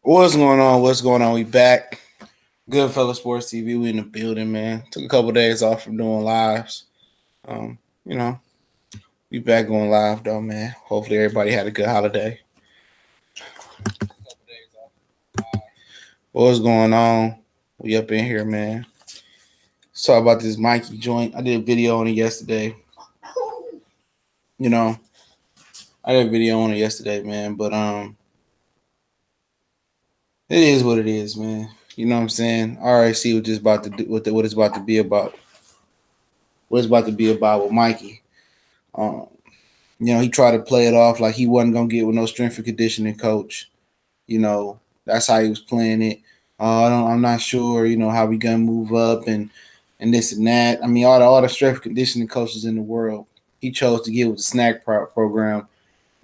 What's going on? What's going on? We back. Good Fella Sports TV. We in the building, man. Took a couple of days off from doing lives. Um, you know, we back going live though, man. Hopefully everybody had a good holiday. What's going on? We up in here, man. Let's talk about this Mikey joint. I did a video on it yesterday. You know, I did a video on it yesterday, man. But it is what it is, man. You know what I'm saying? I already see what this about to do. What it's about to be about. What it's about to be about with Mikey. Um, he tried to play it off like he wasn't gonna get with no strength and conditioning coach. That's how he was playing it. I'm not sure. How we gonna move up and this and that. I mean, all the strength and conditioning coaches in the world. He chose to get with the SNAC program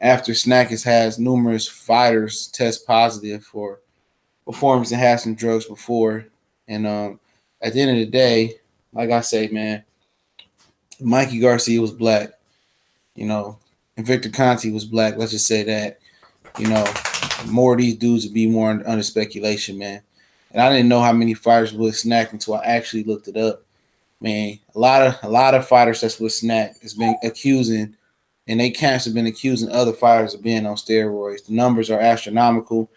after SNAC has numerous fighters test positive for performance enhancing drugs before. And at the end of the day, like I say, man, Mikey Garcia was black. You know, and Victor Conte was black. Let's just say that. You know, more of these dudes would be more under speculation, man. And I didn't know how many fighters would SNAC until I actually looked it up. Man, a lot of fighters that's with SNAC has been accusing, and they camps have been accusing other fighters of being on steroids. The numbers are astronomical.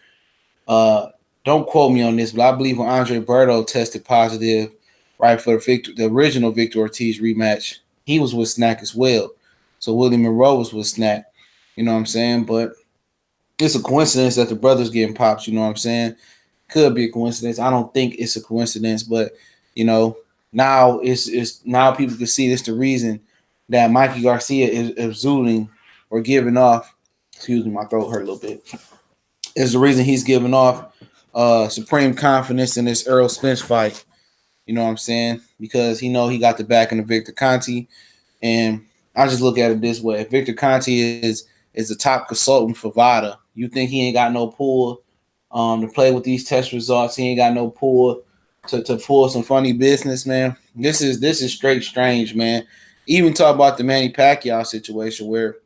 Don't quote me on this, but I believe when Andre Berto tested positive, right, for the original Victor Ortiz rematch, he was with SNAC as well. So Willie Monroe was with SNAC. You know what I'm saying? But it's a coincidence that the brothers getting pops. You know what I'm saying? Could be a coincidence. I don't think it's a coincidence, but you know, now it's now people can see this the reason that Mikey Garcia is exuding or giving off. Excuse me, my throat hurt a little bit. Is the reason he's giving off supreme confidence in this Errol Spence fight. You know what I'm saying? Because he got the backing of Victor Conte, and I just look at it this way: if Victor Conte is the top consultant for VADA, you think he ain't got no pull to play with these test results? He ain't got no pull to pull some funny business, man. This is straight strange, man. Even talk about the Manny Pacquiao situation where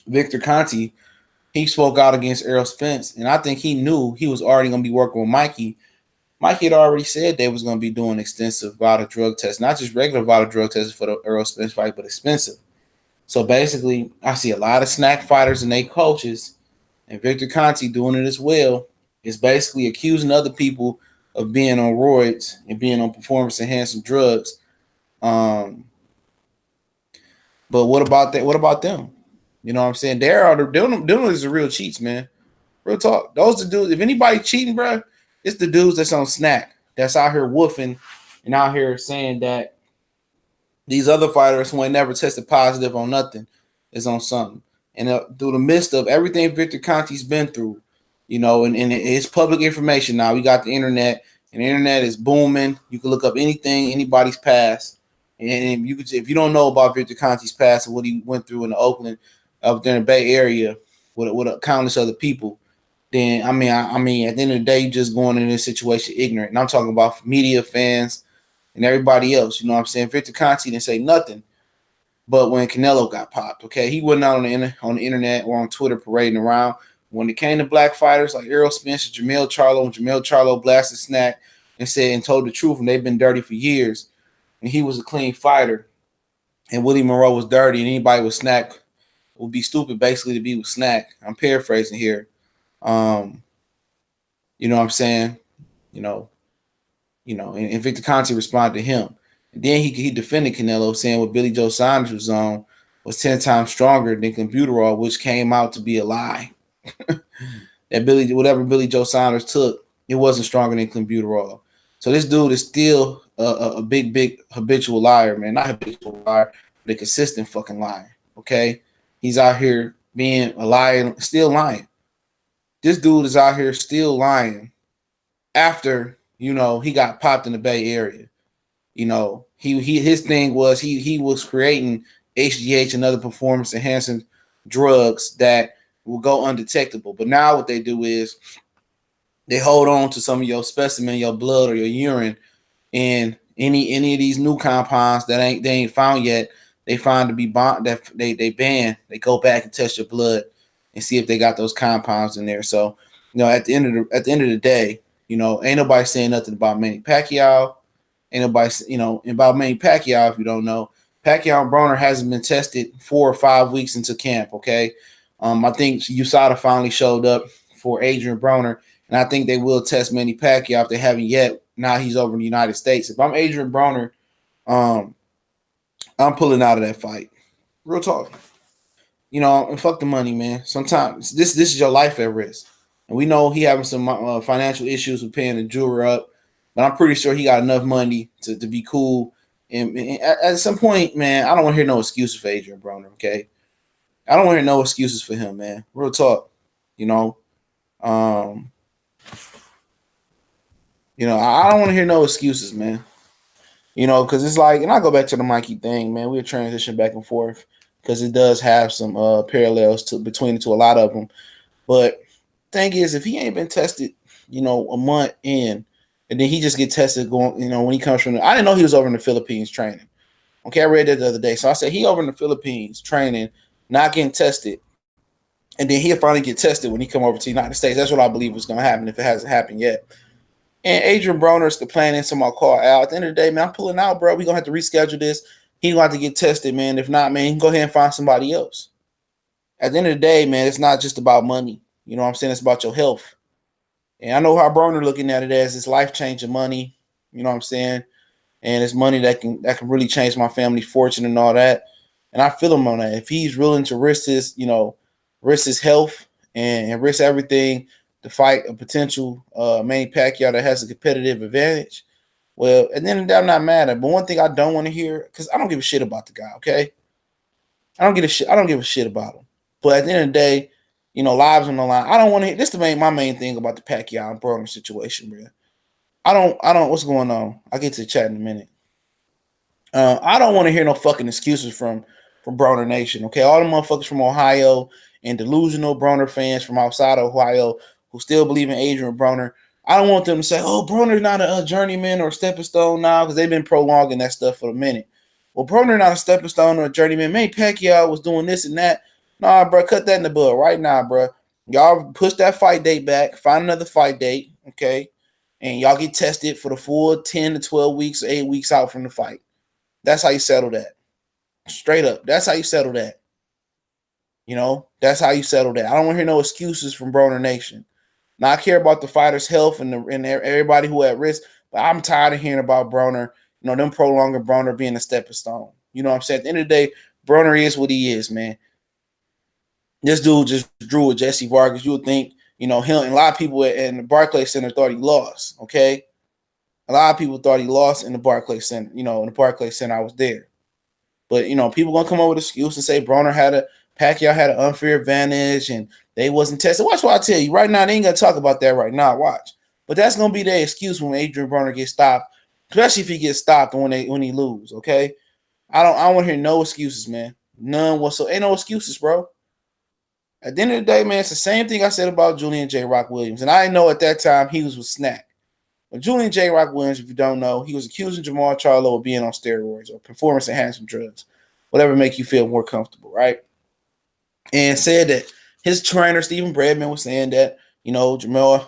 Victor Conte he spoke out against Errol Spence, and I think he knew he was already going to be working with Mikey. Mikey had already said they was going to be doing extensive vital drug tests, not just regular vital drug tests for the Errol Spence fight, but expensive. So basically, I see a lot of SNAC fighters and they coaches, and Victor Conte doing it as well, is basically accusing other people of being on roids and being on performance enhancing drugs. Um, but what about that? What about them? You know what I'm saying? Them is the real cheats, man. Real talk. Those the dudes. If anybody cheating, bro, it's the dudes that's on SNAC that's out here woofing and out here saying that these other fighters who ain't never tested positive on nothing is on something. And through the midst of everything Victor Conte's been through, and it's public information now. We got the internet, and the internet is booming. You can look up anything, anybody's past, and you could, if you don't know about Victor Conte's past and what he went through in the Oakland, up there in the Bay Area, with countless other people, then I mean, at the end of the day, you're just going in this situation ignorant. And I'm talking about media, fans, and everybody else. You know what I'm saying? Victor Conte didn't say nothing, but when Canelo got popped, okay, he wasn't out on the internet or on Twitter parading around. When it came to black fighters like Errol Spence, Jamel Charlo, and Jamel Charlo blasted SNAC and said and told the truth, and they've been dirty for years, and he was a clean fighter, and Willie Monroe was dirty, and anybody with SNAC would be stupid basically to be with SNAC. I'm paraphrasing here. Um, you know what I'm saying? You know, and Victor Conte responded to him. And then he defended Canelo, saying what Billy Joe Saunders was on was 10 times stronger than Clenbuterol, which came out to be a lie. That whatever Billy Joe Saunders took, it wasn't stronger than Clenbuterol. So this dude is still a big habitual liar, man. Not habitual liar, but a consistent fucking liar. Okay, he's out here being a liar, still lying. This dude is out here still lying after he got popped in the Bay Area. His thing was he was creating HGH and other performance enhancing drugs that will go undetectable. But now what they do is they hold on to some of your specimen, your blood or your urine, and any of these new compounds that they ain't found yet, they find to be that they ban. They go back and test your blood and see if they got those compounds in there. So At the end of the day, ain't nobody saying nothing about Manny Pacquiao. Ain't nobody, about Manny Pacquiao. If you don't know, Pacquiao and Broner hasn't been tested 4 or 5 weeks into camp. Okay, I think USADA finally showed up for Adrian Broner, and I think they will test Manny Pacquiao if they haven't yet. Now he's over in the United States. If I'm Adrian Broner, I'm pulling out of that fight. Real talk. And fuck the money, man. Sometimes this is your life at risk, and we know he having some financial issues with paying the juror up, but I'm pretty sure he got enough money to be cool. And at some point, man, I don't want to hear no excuses for Adrian Broner. Okay, I don't want to hear no excuses for him, man. Real talk. Um, I don't want to hear no excuses, man. Because it's like, and I go back to the Mikey thing, man. We'll transition back and forth because it does have some parallels between the two, a lot of them. But thing is, if he ain't been tested, a month in, and then he just get tested going, when he comes from, I didn't know he was over in the Philippines training. Okay, I read that the other day. So I said he over in the Philippines training, not getting tested, and then he'll finally get tested when he come over to the United States. That's what I believe was going to happen if it hasn't happened yet. And Adrian Broner is complaining to my call out. At the end of the day, man, I'm pulling out, bro. We're going to have to reschedule this. He's going to have to get tested, man. If not, man, go ahead and find somebody else. At the end of the day, man, it's not just about money. You know what I'm saying? It's about your health. And I know how Broner looking at it as it's life-changing money. You know what I'm saying? And it's money that can really change my family fortune and all that. And I feel him on that. If he's willing to risk his health and risk everything to fight a potential Manny Pacquiao that has a competitive advantage, well, at the end of the day, I'm not mad at it. But one thing I don't want to hear, because I don't give a shit about the guy, okay? I don't give a shit about him. But at the end of the day, lives on the line. I don't want to hear this. My main thing about the Pacquiao and Broner situation, bro. I don't. What's going on? I'll get to the chat in a minute. I don't want to hear no fucking excuses from Broner Nation. Okay, all the motherfuckers from Ohio and delusional Broner fans from outside of Ohio who still believe in Adrian Broner. I don't want them to say, "Oh, Broner's not a journeyman or a stepping stone now," because they've been prolonging that stuff for a minute. Well, Broner not a stepping stone or a journeyman. Manny Pacquiao was doing this and that. Nah, bro, cut that in the bud right now, bro. Y'all push that fight date back. Find another fight date, okay? And y'all get tested for the full 10 to 12 weeks, 8 weeks out from the fight. That's how you settle that. Straight up. That's how you settle that. That's how you settle that. I don't want to hear no excuses from Broner Nation. Now, I care about the fighter's health and everybody who at risk, but I'm tired of hearing about Broner, them prolonging Broner being a stepping stone. You know what I'm saying? At the end of the day, Broner is what he is, man. This dude just drew with Jesse Vargas. You would think, him and a lot of people in the Barclays Center thought he lost, okay? A lot of people thought he lost in the Barclays Center. In the Barclays Center, I was there. But, people going to come up with an excuse and say Pacquiao had an unfair advantage and they wasn't tested. Watch what I tell you. Right now, they ain't going to talk about that right now. Watch. But that's going to be their excuse when Adrian Broner gets stopped, especially if he gets stopped when he lose, okay? I don't want to hear no excuses, man. None whatsoever. Ain't no excuses, bro. At the end of the day, man, it's the same thing I said about Julian J. Rock Williams. And I know at that time he was with SNAC. But Julian J. Rock Williams, if you don't know, he was accusing Jamal Charlo of being on steroids or performance-enhancing drugs, whatever make you feel more comfortable, right? And said that his trainer, Stephen Bradman, was saying that, Jamal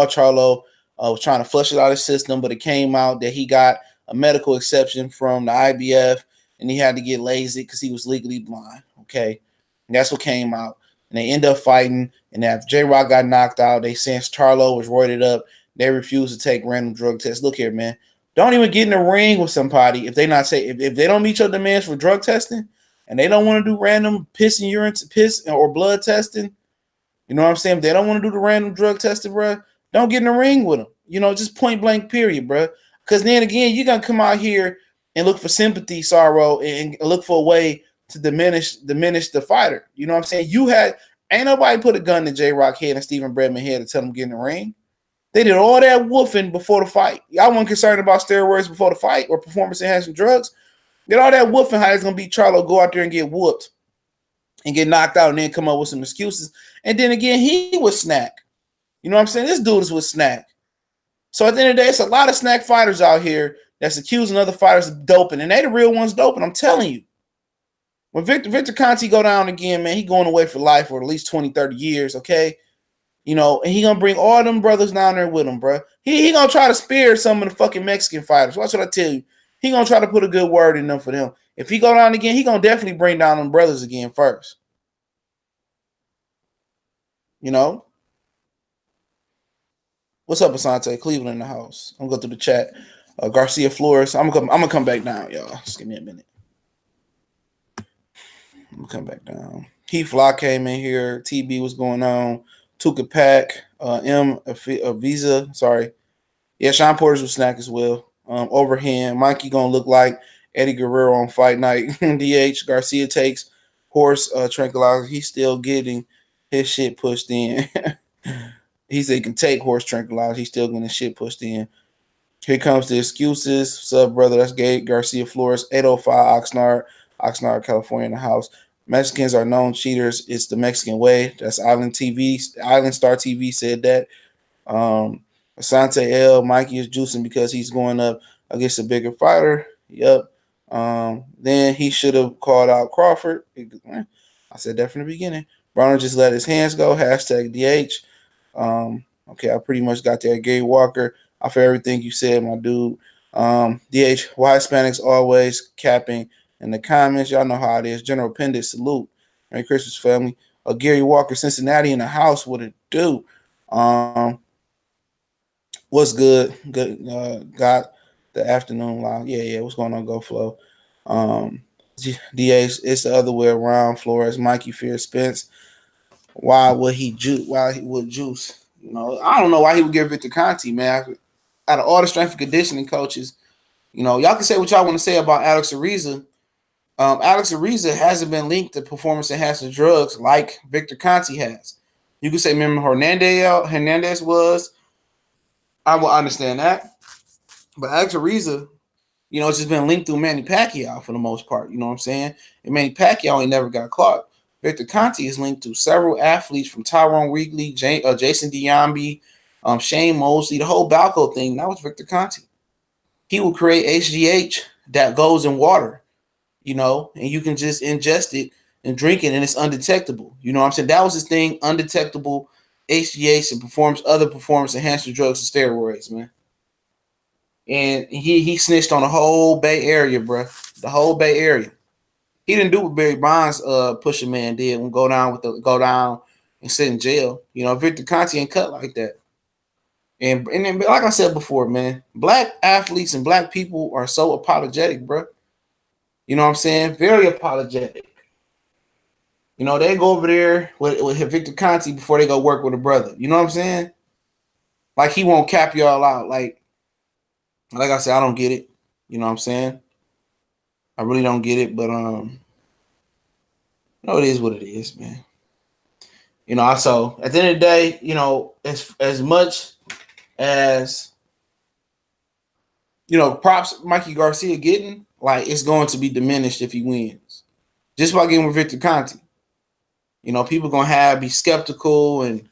Charlo was trying to flush it out of his system, but it came out that he got a medical exception from the IBF and he had to get LASIK because he was legally blind, okay? And that's what came out. And they end up fighting. And after J-Rock got knocked out, they since Charlo was roided up, they refused to take random drug tests. Look here, man. Don't even get in the ring with somebody if they not say if they don't meet your demands for drug testing and they don't want to do random piss or blood testing. You know what I'm saying? If they don't want to do the random drug testing, bro, don't get in the ring with them. Just point blank, period, bro. Because then again, you're gonna come out here and look for sympathy, sorrow, and look for a way to diminish the fighter. You know what I'm saying? Ain't nobody put a gun to J-Rock head and Stephen Bradman head to tell him to get in the ring. They did all that woofing before the fight. Y'all weren't concerned about steroids before the fight or performance-enhancing drugs. Did all that woofing how it's going to be Charlo go out there and get whooped and get knocked out and then come up with some excuses. And then again, he was SNAC. You know what I'm saying? This dude is with SNAC. So at the end of the day, it's a lot of SNAC fighters out here that's accusing other fighters of doping, and they the real ones doping. I'm telling you. When Victor Conte go down again, man, he going away for life for at least 20, 30 years, okay? You know, and he gonna bring all them brothers down there with him, bro. He gonna try to spare some of the fucking Mexican fighters. Watch what I tell you. He gonna try to put a good word in them for them. If he go down again, he gonna definitely bring down them brothers again first. You know? What's up, Asante? Cleveland in the house. I'm gonna go through the chat. Garcia Flores. I'm gonna come back down, y'all. Just give me a minute. I'm gonna come back down. Heath came in here. TB was going on. Tuka Pack. Visa. Sorry. Yeah, Sean Porter's with SNAC as well. Overhand. Mikey gonna look like Eddie Guerrero on fight night. DH. Garcia takes horse tranquilizer. He's still getting his shit pushed in. He said he can take horse tranquilizer. He's still getting his shit pushed in. Here comes the excuses. What's up, brother? That's Gabe Garcia Flores, 805 Oxnard, California in the house. Mexicans are known cheaters. It's the Mexican way. That's Island TV. Island Star TV said that. Asante L. Mikey is juicing because he's going up against a bigger fighter. Yep. Then he should have called out Crawford. I said that from the beginning. Broner just let his hands go. Hashtag DH. Okay, I pretty much got there. Gary Walker. I feel everything you said, my dude. DH, why Hispanics always capping in the comments? Y'all know how it is. General Pendant, salute. Merry Christmas, family. Gary Walker, Cincinnati in the house. What it do? What's good? Good. Got the afternoon live. Yeah. What's going on, Go Flow? DH, it's the other way around. Flores, Mikey Fear, Spence. Why would he juice? Why he would juice? You know, I don't know why he would give it to Conte, man. Out of all the strength and conditioning coaches, you know, y'all can say what y'all want to say about Alex Ariza. Alex Ariza hasn't been linked to performance-enhancing drugs like Victor Conte has. You can say, remember Hernandez was. I will understand that. But Alex Ariza, you know, it's just been linked through Manny Pacquiao for the most part. You know what I'm saying? And Manny Pacquiao ain't never got caught. Victor Conte is linked to several athletes from Tyrone Wrigley, Jason Diambi, Shane Mosley, the whole BALCO thing. That was Victor Conte. He will create HGH that goes in water, you know, and you can just ingest it and drink it, and it's undetectable. You know what I'm saying? That was his thing, undetectable HGH and other performance-enhancing drugs and steroids, man. And he snitched on the whole Bay Area, bro. The whole Bay Area. He didn't do what Barry Bonds Pusher Man did when go down and sit in jail. You know, Victor Conte ain't cut like that. And then, like I said before, man, black athletes and black people are so apologetic, bro. You know what I'm saying? Very apologetic. You know, they go over there with Victor Conte before they go work with a brother. You know what I'm saying? Like he won't cap y'all out. Like I said, I don't get it. You know what I'm saying? I really don't get it, but you know, it is what it is, man. You know, so at the end of the day, you know, as much as you know, props Mikey Garcia getting, like it's going to be diminished if he wins. Just by getting with Victor Conte. You know, people gonna be skeptical and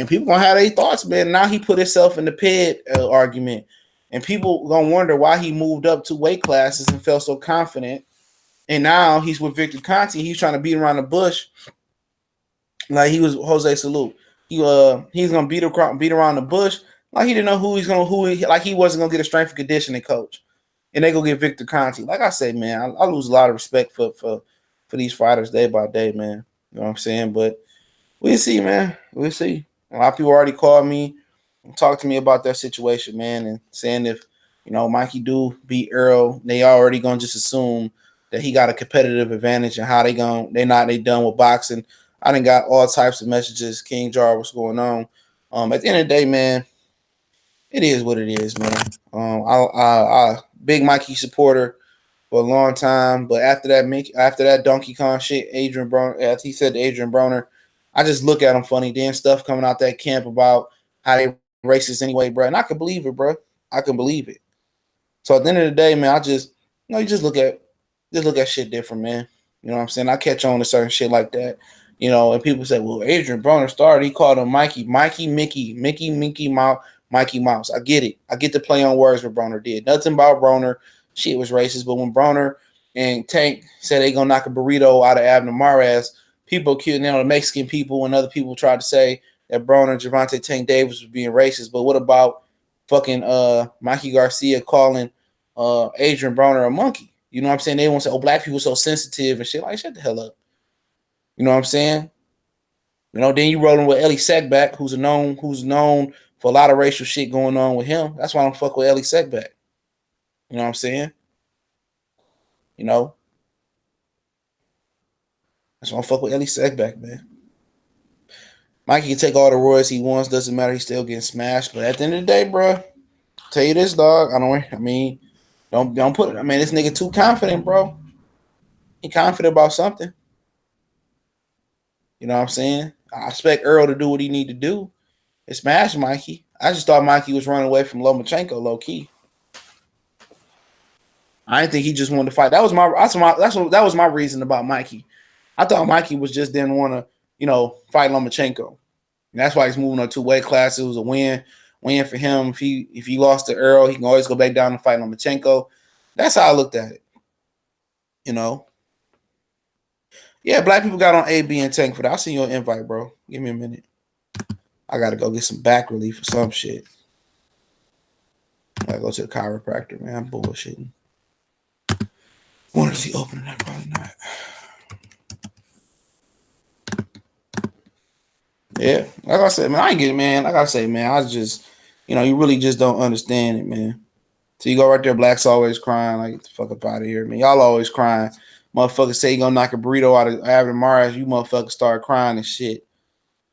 people gonna have their thoughts, man. Now he put himself in the pit argument. And people gonna wonder why he moved up 2 weight classes and felt so confident. And now he's with Victor Conte. He's trying to beat around the bush, like he was Jose Salute. He's gonna beat around the bush, like he didn't know like he wasn't gonna get a strength and conditioning coach, and they go get Victor Conte. Like I said, man, I lose a lot of respect for these fighters day by day, man. You know what I'm saying? But we'll see, man. We'll see. A lot of people already called me and talked to me about that situation, man, and saying if you know Mikey do beat Errol, they already gonna just assume that he got a competitive advantage and how they done with boxing. I done got all types of messages. King Jar, what's going on? At the end of the day, man, it is what it is, man. I big Mikey supporter for a long time, but after that Donkey Kong shit, Adrian Broner, as he said to Adrian Broner, I just look at him funny. Then stuff coming out that camp about how they racist anyway, bro. And I can believe it, bro. I can believe it. So at the end of the day, man, I just you just look at shit different, man. You know what I'm saying? I catch on to certain shit like that. You know, and people say, well, Adrian Broner started. He called him Mickey Mouse, Mikey Mouse. I get it. I get the play on words what Broner did. Nothing about Broner. Shit was racist. But when Broner and Tank said they gonna knock a burrito out of Abner Mares, people accusing the Mexican people and other people tried to say that Broner and Gervonta Tank Davis was being racist, but what about fucking Mikey Garcia calling Adrian Broner a monkey? You know what I'm saying? They want to say, oh, black people so sensitive and shit. Like, shut the hell up. You know what I'm saying? You know, then you rolling with Ellie Sackback, who's known for a lot of racial shit going on with him. That's why I don't fuck with Ellie Sackback. You know what I'm saying? You know? That's why I don't fuck with Ellie Sackback, man. Mikey can take all the royalties he wants, doesn't matter, he's still getting smashed. But at the end of the day, bro, tell you this, dog. Don't put it. I mean, this nigga too confident, bro. He confident about something. You know what I'm saying? I expect Errol to do what he need to do. And smash Mikey. I just thought Mikey was running away from Lomachenko, low key. I didn't think he just wanted to fight. That was my reason about Mikey. I thought Mikey just didn't want to, fight Lomachenko. And that's why he's moving up 2 weight classes. It was a win for him. If he lost to Errol, he can always go back down and fight Lomachenko. That's how I looked at it. Yeah, black people got on AB and Tank for that. I'll send you an invite, bro. Give me a minute. I gotta go get some back relief or some shit. I gotta go to the chiropractor, man. I'm bullshitting. When is he opening that? Probably not. Yeah, like I said, man, I ain't get it, man. Like I say, man, I just, you really just don't understand it, man. So you go right there, blacks always crying, like, get the fuck up out of here, man. Y'all always crying. Motherfuckers say you gonna knock a burrito out of Avin Mars, you motherfuckers start crying and shit.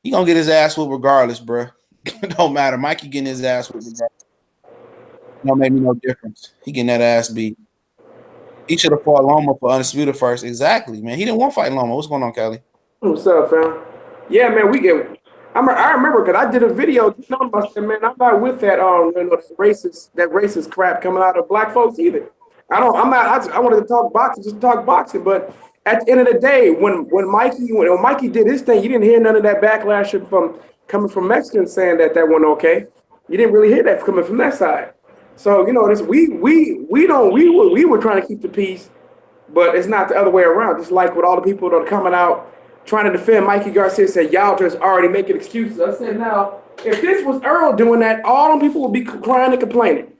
He gonna get his ass whooped regardless, bro. Don't matter. Mikey getting his ass whooped regardless. Don't make me no difference. He getting that ass beat. He should have fought Loma for Undisputed first. Exactly, man. He didn't want to fight Loma. What's going on, Kelly? What's up, fam? Yeah, man, I remember because I did a video. I said, man, I'm not with that racist crap coming out of black folks either. I wanted to talk boxing, just talk boxing. But at the end of the day, when Mikey did his thing, you didn't hear none of that backlash coming from Mexicans saying that wasn't okay. You didn't really hear that coming from that side. So we were trying to keep the peace, but it's not the other way around. Just like with all the people that are coming out trying to defend Mikey Garcia, said y'all just already making excuses. I said, now, if this was Errol doing that, all them people would be crying and complaining.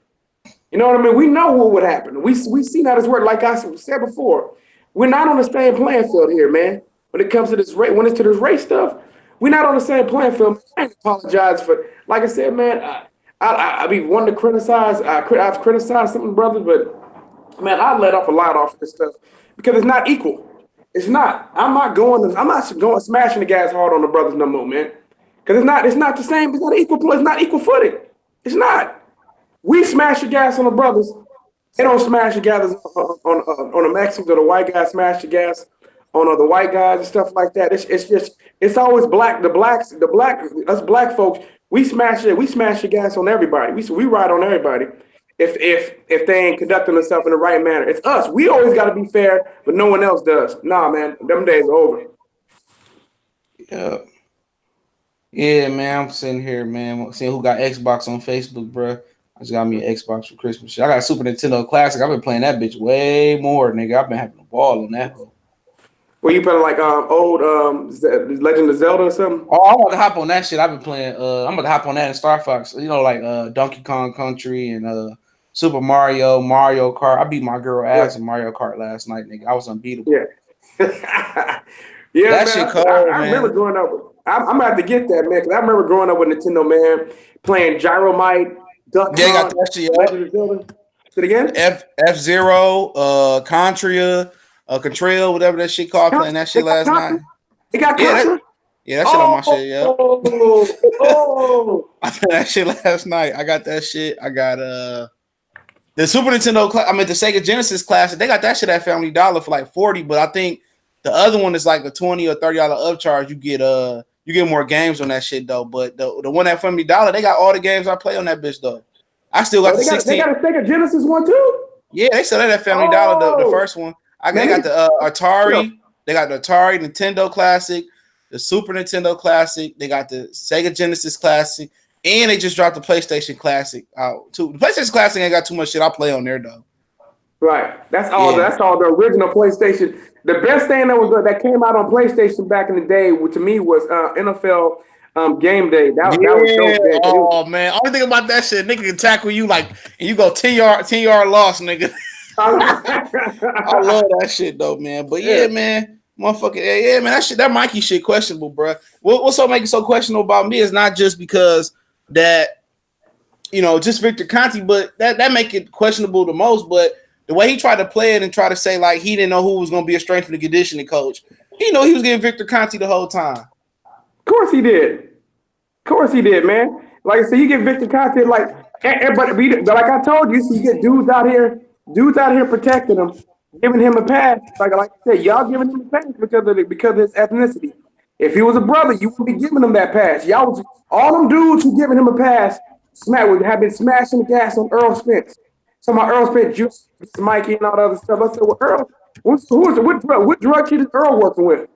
You know what I mean? We know what would happen. We seen how this work. Like I said before, we're not on the same playing field here, man. When it comes to this race, race stuff, we're not on the same playing field. I apologize for, like I said, man. I be wanting to criticize. I've criticized some brothers, but man, I let off a lot off this stuff because it's not equal. It's not. I'm not going smashing the gas hard on the brothers no more, man. Because it's not the same. It's not equal. It's not equal footing. It's not. We smash the gas on the brothers. They don't smash the gas on the Mexicans or the white guys smash the gas on the white guys and stuff like that. It's always black. Us black folks. We smash the gas on everybody. We ride on everybody. If they ain't conducting themselves in the right manner, it's us. We always got to be fair, but no one else does. Nah, man, them days are over. Yeah, man. I'm sitting here, man. Seeing who got Xbox on Facebook, bro. I just got me an Xbox for Christmas. I got a Super Nintendo Classic. I've been playing that bitch way more, nigga. I've been having a ball on that. Well, you playing like old Legend of Zelda or something? Oh, I'm about to hop on that shit. I've been playing. I'm about to hop on that in Star Fox. Like Donkey Kong Country and Super Mario Kart. I beat my girl ass in Mario Kart last night, nigga. I was unbeatable. Yeah. Yeah, that man, shit cold, I remember growing up. I'm gonna have to get that, man, because I remember growing up with Nintendo, man, playing Gyromite, Duck Hunt, got that shit. Legend of Zelda. Say it again. F-Zero, Contra, whatever that shit called. Playing that shit last night. It got Contra. Yeah, that shit on my shit, yeah. Oh. I played that shit last night. I got that shit. I got the Super Nintendo. The Sega Genesis Classic. They got that shit at Family Dollar for like $40, but I think the other one is like a $20 or $30 upcharge. You get more games on that shit though. But the one at Family Dollar, they got all the games I play on that bitch though. I still got the 16. They got a Sega Genesis one too. Yeah, they sell that at Family Dollar. The first one. They got the Atari. They got the Atari Nintendo Classic, the Super Nintendo Classic. They got the Sega Genesis Classic, and they just dropped the PlayStation Classic out too. The PlayStation Classic ain't got too much shit I play on there though. Right. That's all. Yeah. That's all the original PlayStation. The best thing that came out on PlayStation back in the day, to me, was NFL game day. That was dope, man. Oh man, only thing about that shit, nigga can tackle you like, and you go 10-yard loss, nigga. I love that shit though, man. But yeah, man, motherfucker, yeah, man, that Mikey shit questionable, bro. What's so make it so questionable about me is not just because that, you know, just Victor Conte, but that make it questionable the most. But the way he tried to play it and try to say like he didn't know who was going to be a strength and conditioning coach, he knew he was getting Victor Conte the whole time. Of course he did. Man. Like I said, you get Victor Conte, like, but like I told you, so you get dudes out here protecting him, giving him a pass. Like I said, y'all giving him a pass because of his ethnicity. If he was a brother, you wouldn't be giving him that pass. Y'all, all them dudes who giving him a pass, have been smashing the gas on Errol Spence. So my Errol Spence, Juice, Mikey, and all the other stuff. I said, well, Errol, what drug kid is Errol working with?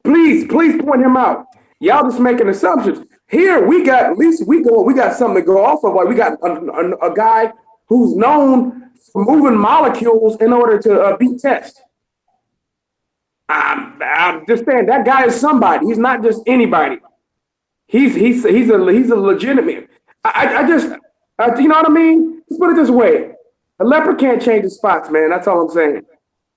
Please point him out. Y'all just making assumptions. Here we got we got something to go off of. Like we got a guy who's known for moving molecules in order to beat tests. I'm just saying that guy is somebody. He's not just anybody. He's a legitimate. I just you know what I mean? Let's put it this way: a leopard can't change his spots, man. That's all I'm saying.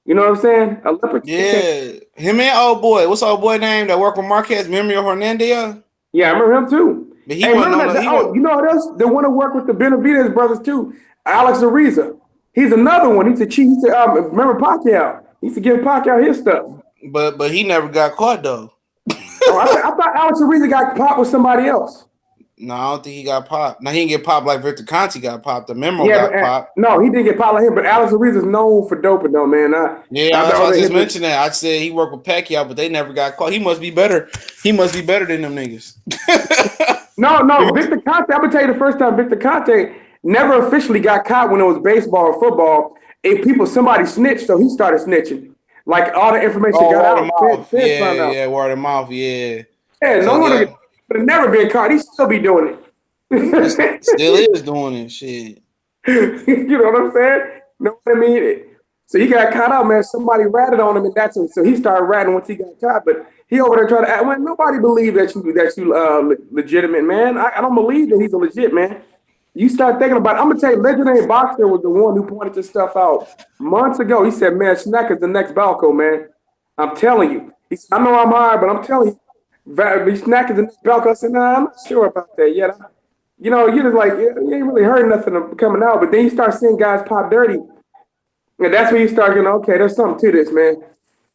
You know what I'm saying? A leopard. Yeah, him and old boy. What's old boy name that worked with Marquez? Memrio Hernandez. Yeah, I remember him too. But you know what else? The one who worked with the Benavidez brothers too, Alex Ariza. He's another one. He's remember Pacquiao? He used to give Pacquiao his stuff. But he never got caught though. I thought Alex Ariza got popped with somebody else. No, I don't think he got popped. No, he didn't get popped like Victor Conte got popped. The Memo got popped. No, he didn't get popped like him. But Alex Ariza is known for doping though, man. I just mentioned that. I said he worked with Pacquiao, but they never got caught. He must be better. He must be better than them niggas. No, Victor Conte. I'm gonna tell you the first time Victor Conte never officially got caught when it was baseball or football. Somebody snitched, so he started snitching. Like all the information got out. Word of mouth. Yeah, no one would have never been caught. He still be doing it. Still is doing it. Shit. You know what I'm saying? Know what I mean? So he got caught out, man. Somebody ratted on him, and so he started ratting once he got caught. But he over there trying to act. Well, nobody believed that you legitimate, man. I don't believe that he's a legit man. You start thinking about it. I'm gonna tell you, legendary boxer was the one who pointed this stuff out months ago. He said, "Man, SNAC is the next BALCO, man. I'm telling you." He said, "I know I'm hard, but I'm telling you, SNAC is the next BALCO." I said, "Nah, I'm not sure about that yet." You know, you're just like, you ain't really heard nothing coming out. But then you start seeing guys pop dirty, and that's when you start getting, okay, there's something to this, man.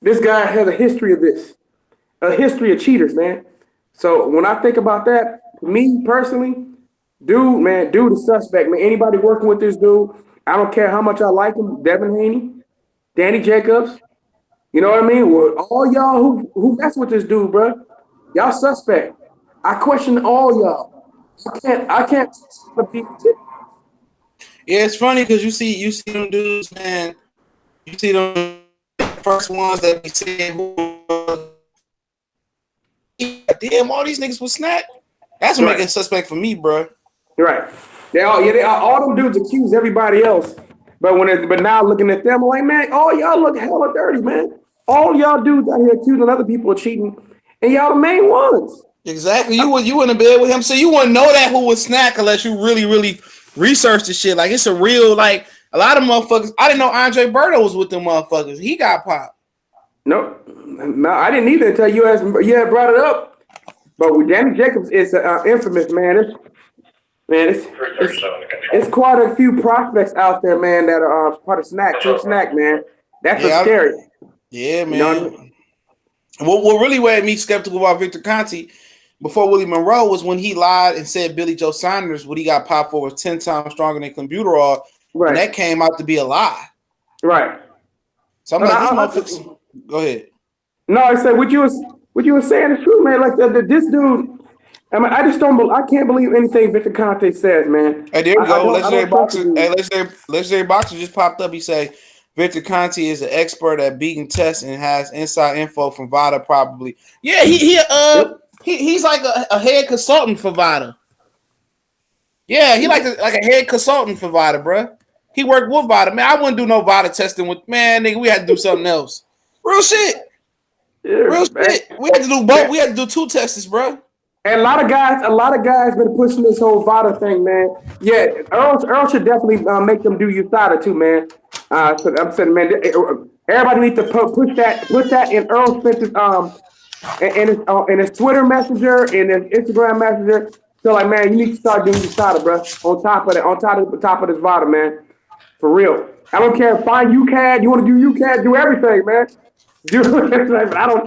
This guy has a history of this, a history of cheaters, man. So when I think about that, me personally. Dude is suspect, man. Anybody working with this dude, I don't care how much I like him. Devin Haney, Danny Jacobs, you know what I mean? Well, all y'all who mess with this dude, bro, y'all suspect. I question all y'all. I can't. Yeah, it's funny because you see them dudes, man. You see them first ones that be saying, damn, all these niggas was SNAC. That's what making suspect for me, bro. Right. All them dudes accuse everybody else. But now looking at them, I'm like, man, all y'all look hella dirty, man. All y'all dudes out here accusing other people of cheating, and y'all the main ones. Exactly. You in the bed with him, so you wouldn't know that who was SNAC unless you really, really research the shit. Like it's a real, like a lot of motherfuckers. I didn't know Andre Berto was with them motherfuckers. He got popped. No, I didn't either until you had brought it up. But with Danny Jacobs, it's infamous, man. It's quite a few prospects out there, man, that are part of SNAC, man. That's scary. Yeah, man. You know what I mean? What really made me skeptical about Victor Conte before Willie Monroe was when he lied and said Billy Joe Saunders, what he got popped for, was 10 times stronger than clenbuterol, and that came out to be a lie. Right. So I'm like, these motherfuckers. Go ahead. No, I said what you were saying is true, man. Like this dude. I mean, I can't believe anything Victor Conte says, man. Hey, there you go. Legendary Boxer just popped up. He say Victor Conte is an expert at beating tests and has inside info from VADA, probably. Yeah, he's like a head consultant for VADA. Yeah, he like a head consultant for VADA, bro. He worked with VADA. Man, I wouldn't do no VADA testing with, man, nigga, we had to do something else. Real shit. Yeah, shit. We had to do both. We had to do 2 tests, bro. And a lot of guys been pushing this whole VADA thing, man. Yeah, Earl should definitely make them do USADA too, man. So I'm saying, man, everybody needs to push that in Earl Spence's in his Twitter messenger, in his Instagram messenger. So like, man, you need to start doing USADA, bro. On top of this VADA, man. For real. I don't care. Find UCAD. You want to do UCAD? Do everything, man. I don't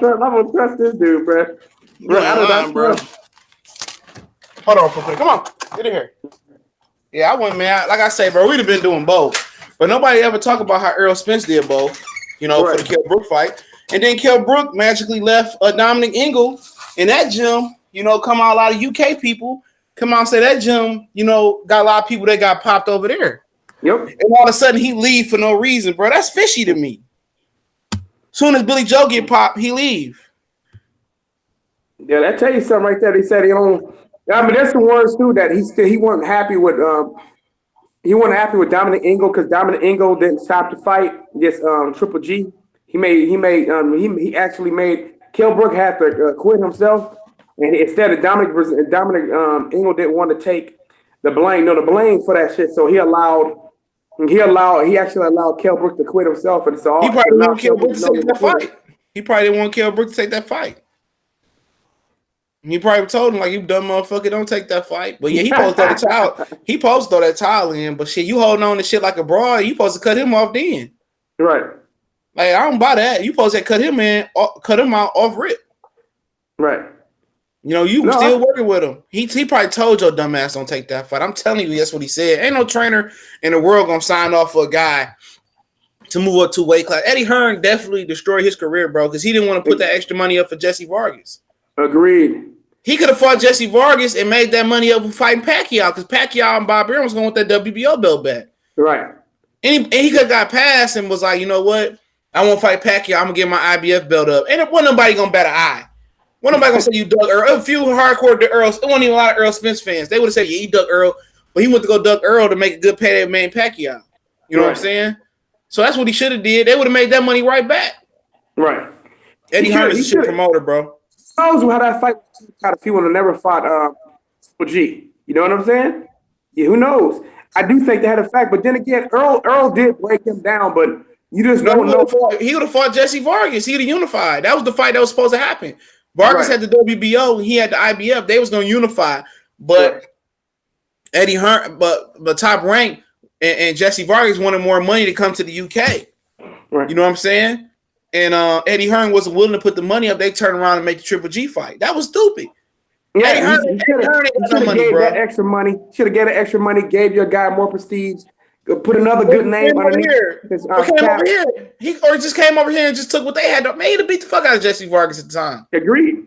trust this dude, bro. Bro, bro. Hold on for a quick. Come on, get in here. Yeah, I went, man. Like I say, bro, we'd have been doing both, but nobody ever talk about how Errol Spence did both. You know, right. For the Kell Brook fight, and then Kell Brook magically left Dominic Ingle in that gym. You know, come out a lot of UK people come out and say that gym. You know, got a lot of people that got popped over there. Yep. And all of a sudden he leave for no reason, bro. That's fishy to me. Soon as Billy Joe get popped, he leave. Yeah, that tell you something right there. They said he don't. I mean, there's some words too that he wasn't happy with. He wasn't happy with Dominic Ingle because Dominic Ingle didn't stop the fight against Triple G. He actually made Kell Brook have to quit himself, and instead of Dominic Ingle didn't want to take the blame. No, the blame for that shit. So he actually allowed Kell Brook to quit himself, and so he probably didn't want Kell Brook to take that fight. He probably didn't want Kell Brook to take that fight. He probably told him, like, you dumb motherfucker, don't take that fight. But yeah, he supposed to throw the towel. He supposed to throw that towel in. But shit, you holding on to shit like a broad, you supposed to cut him off then. Right. Like, I don't buy that. You supposed to cut him out off rip. Right. You know, still working with him. He probably told your dumb ass don't take that fight. I'm telling you, that's what he said. Ain't no trainer in the world gonna sign off for a guy to move up to weight class. Eddie Hearn definitely destroyed his career, bro, because he didn't want to put that extra money up for Jesse Vargas. Agreed. He could have fought Jesse Vargas and made that money up fighting Pacquiao because Pacquiao and Bob Arum was going to want that WBO belt back. Right. And he could have got past and was like, you know what? I won't fight Pacquiao. I'm going to get my IBF belt up. And wasn't nobody going to bat an eye. Wasn't nobody going to say you dug Earl. A few hardcore Earl. It wasn't even a lot of Errol Spence fans. They would have said, yeah, you dug Earl. But he went to go dug Earl to make a good payday with Manny Pacquiao. You know what I'm saying? So that's what he should have did. They would have made that money right back. Right. Eddie Hearn is a shit promoter, bro. Knows how that fight got if he would have never fought Triple G. You know what I'm saying? Yeah, who knows? I do think they had a fact, but then again, Earl did break him down, but you just don't know. He would have fought Jesse Vargas. He'd have unified. That was the fight that was supposed to happen. Vargas had the WBO, he had the IBF. They was gonna unify, but Eddie Hearn, but Top Rank and Jesse Vargas wanted more money to come to the UK. Right. You know what I'm saying? And Eddie Hearn wasn't willing to put the money up. They turned around and make the Triple G fight. That was stupid. Yeah, Eddie Hearn should have gave that extra money. Should have gave that extra money. Gave your guy more prestige. Put another good name underneath. Came over here. He just came over here and just took what they had. Made to beat the fuck out of Jesse Vargas at the time. Agreed.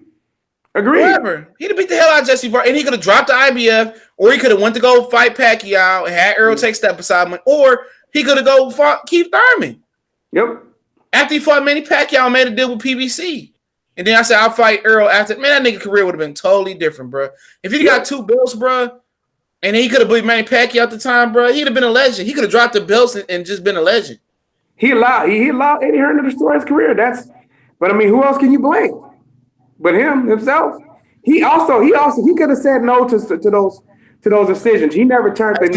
Whatever. He'd have beat the hell out of Jesse Vargas, and he could have dropped the IBF, or he could have went to go fight Pacquiao and had Errol take step beside him, or he could have go fought Keith Thurman. Yep. After he fought Manny Pacquiao, made a deal with PBC. And then I said, I'll fight Errol after. Man, that nigga career would have been totally different, bro. If he got 2 belts, bro, and he could have beat Manny Pacquiao at the time, bro, he'd have been a legend. He could have dropped the belts and just been a legend. He allowed Eddie Hearn to destroy his career. But I mean, who else can you blame? But himself. He could have said no to those decisions. He never turned the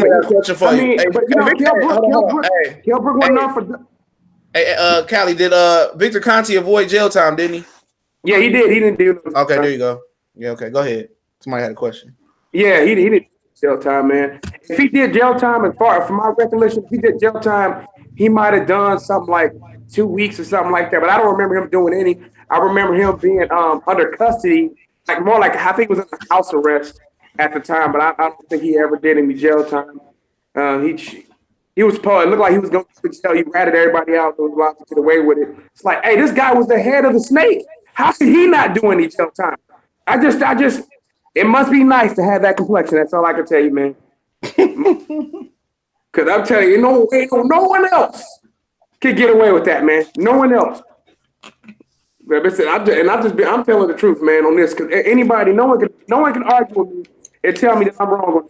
Kell Brook went on for. Hey, Callie, did Victor Conte avoid jail time, didn't he? Yeah, he did. He didn't do it. Okay, there you go. Yeah, okay, go ahead. Somebody had a question. Yeah, he did jail time, man. If he did jail time, and from my recollection, if he did jail time, he might have done something like 2 weeks or something like that. But I don't remember him doing any. I remember him being under custody, more like I think it was in house arrest at the time. But I don't think he ever did any jail time. He was supposed. It looked like he was going to jail. He ratted everybody out. So he was about to get away with it. It's like, hey, this guy was the head of the snake. How could he not do any jail time? I just. It must be nice to have that complexion. That's all I can tell you, man. Because I'm telling you, no one else can get away with that, man. No one else. But listen, I'm telling the truth, man, on this. Because no one can argue with me and tell me that I'm wrong on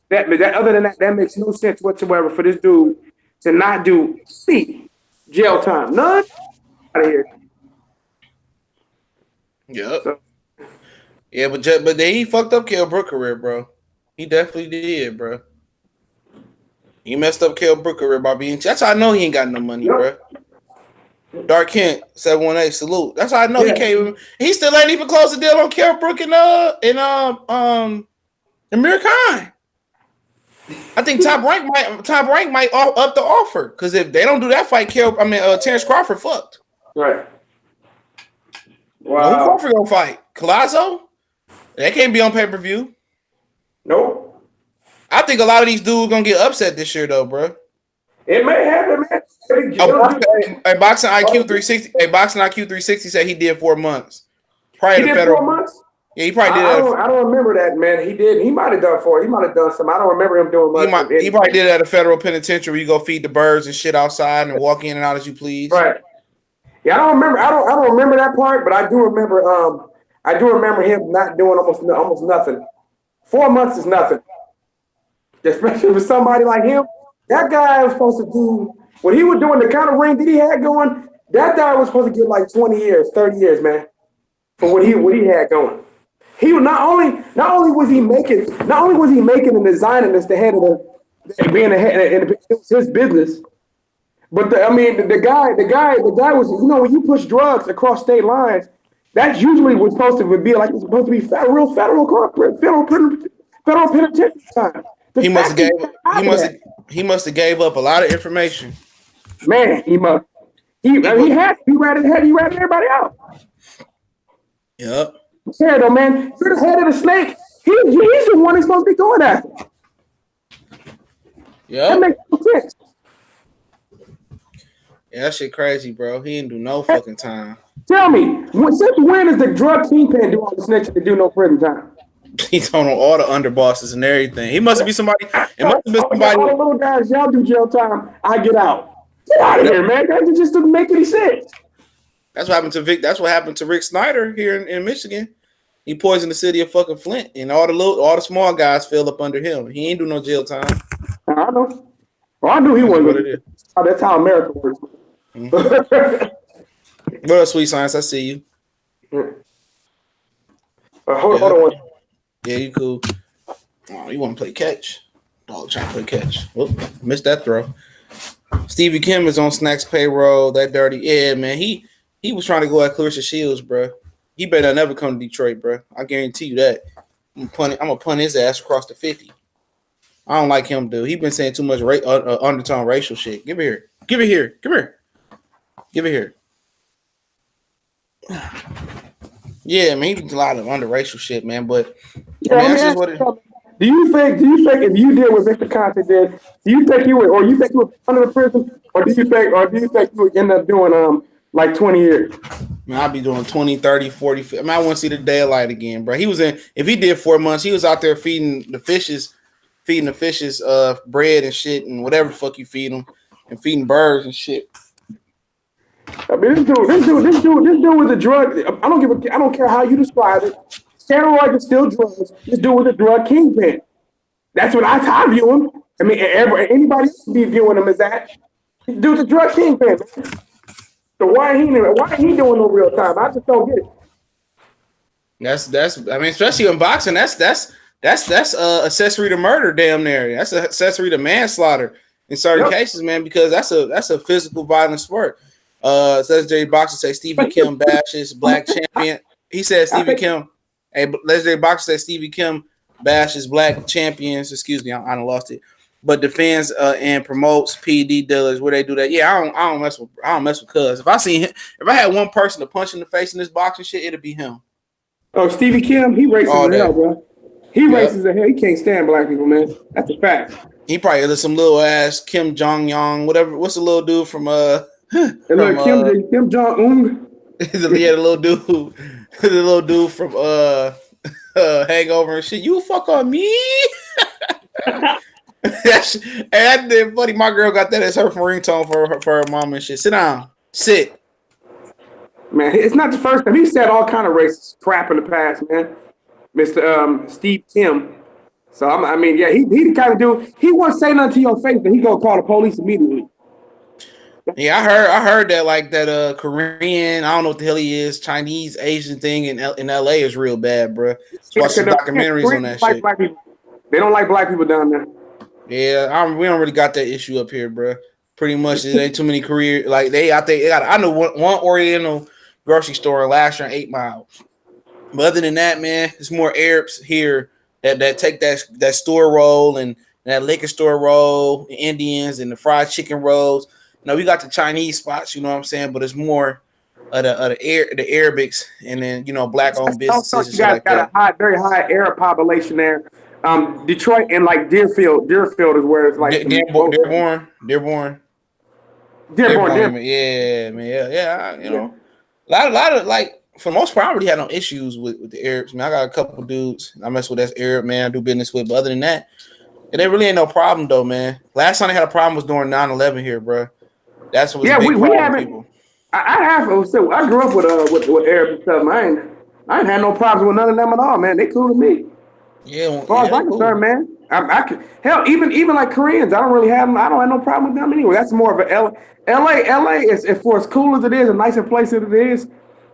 that. That other than that makes no sense whatsoever for this dude to not do jail time. None out of here. Yep. Yeah, but then he fucked up Kell Brook career, bro. He definitely did, bro. He messed up Kell Brook career by being. That's how I know he ain't got no money, bro. Dark Kent 718 salute. That's how I know he can't. He still ain't even closed the deal on Kell Brook and Amir Khan. I think Top Rank might up the offer because if they don't do that fight, Terrence Crawford fucked. Right. Wow. Well, who Crawford gonna fight? Collazo? That can't be on pay-per-view. Nope. I think a lot of these dudes gonna get upset this year though, bro. It may happen, man. A boxing IQ 360. A boxing IQ 360 said he did 4 months. He did 4 months. Yeah, he probably did. I don't remember that, man. He did. He might have done 4. He might have done some. I don't remember him doing much. He probably did it at a federal penitentiary. You go feed the birds and shit outside and walk in and out as you please. Right. Yeah, I don't remember. I don't remember that part, but I do remember. I do remember him not doing almost nothing. 4 months is nothing, especially for somebody like him. That guy was supposed to do what he was doing. The kind of ring that he had going. That guy was supposed to get like 20 years, 30 years, man, for what he had going. He was not only was he making and designing this the head of being the head, and it was his business. But the guy was, when you push drugs across state lines, that's usually what's supposed to be like. It's supposed to be federal penitentiary time. He must have gave up a lot of information. Man, he must. He ratted everybody out. Yep. Yeah, though, man. You're the head of the snake. He's the one that's supposed to be going after. Yeah. That makes no sense. Yeah, that shit crazy, bro. He didn't do no fucking time. Tell me, since when is the drug kingpin do all the snitching to do no prison time? He's on all the underbosses and everything. He must be somebody. It must have been somebody. All the little guys, y'all do jail time. I get out. Get out of here, man. That just doesn't make any sense. That's what happened to Vic. That's what happened to Rick Snyder here in Michigan. He poisoned the city of fucking Flint, and all the small guys fell up under him. He ain't do no jail time. I know. Well, I knew he wasn't going to. That's how America works. Mm-hmm. What up, Sweet Science? I see you. Hold on. Yeah, you cool. Oh, you want to play catch? Oh, trying to play catch. Whoop, missed that throw. Stevie Kim is on SNAC's payroll. That dirty. Yeah, man. He was trying to go at Clarissa Shields, bro. He better never come to Detroit, bro. I guarantee you that. I'm gonna punt his ass across the 50. I don't like him, dude. He been saying too much undertone racial shit. Give it here. Give it here. Come here. Give it here. Yeah, man, he did a lot of underracial shit, man. But yeah, man, that's just what it. Do you think if you did what Mr. Conte did, do you think you would under the prison, or do you think you would end up doing like 20 years? Man, I'll be doing 20, 30, 40. 50. I mean, I want to see the daylight again, bro. If he did 4 months, he was out there feeding the fishes bread and shit and whatever the fuck you feed them, and feeding birds and shit. I mean, this dude with a drug. I don't care how you describe it. Steroids are still drugs. This dude with a drug kingpin. That's what I view him. I mean, anybody else be viewing him as that. This dude's a drug kingpin. So why ain't he doing no real time? I just don't get it. That's. I mean, especially in boxing, that's accessory to murder, damn near. That's an accessory to manslaughter in certain cases, man, because that's a physical violent sport. Legendary boxer say Stevie Kim bashes black champion. He said Stevie Kim. Hey, legendary boxer said Stevie Kim bashes black champions. Excuse me, I done lost it. But defends and promotes PD dealers where they do that. Yeah, I don't mess with Cuz. If I had one person to punch in the face in this boxing shit, it'd be him. Oh, Stevie Kim, he races as hell, bro. He races as hell. He can't stand black people, man. That's a fact. He probably is some little ass Kim Jong Yong, whatever. What's the little dude from Kim Jong Un? Yeah, the little dude from Hangover and shit. You fuck on me. That did funny. My girl got that as her ringtone for her mom and shit. Sit down. Sit. Man, it's not the first time. He said all kind of racist crap in the past, man. Mr. Steve Kim. So he the kind of dude. He won't say nothing to your face, but he gonna call the police immediately. Yeah, I heard that like that Korean, I don't know what the hell he is, Chinese Asian thing in LA is real bad, bro. Let's Yeah, watch some because documentaries on that like shit. black people. They don't like black people down there. Yeah, we don't really got that issue up here, bro. Pretty much, it ain't too many career like they. I think they got. I know one Oriental grocery store last year 8 Mile. But other than that, man, it's more Arabs here that take that store roll and that liquor store roll, the Indians and the fried chicken rolls. We got the Chinese spots, you know what I'm saying, but it's more the Arabics and then black owned Also, businesses and you shit guys like got a that. very high Arab population there. Detroit and like Deerfield is where it's like the most. Dearborn, Dearborn. yeah, man, yeah. A lot of like for the most part, I really had no issues with the Arabs. Man, I got a couple dudes I mess with that's Arab, man. I do business with, but other than that, there really ain't no problem though, man. Last time they had a problem was during 9/11 here, bro. That's what was a Yeah, big we problem with haven't. people. I have. So I grew up with Arabs and stuff. I ain't had no problems with none of them at all, man. They cool to me. Yeah, As far as yeah, they I'm cool. concerned, man, I can hell even like Koreans. I don't really have. I don't have no problem with them anyway. That's more of a LA is for as cool as it is, a nicer place as it is.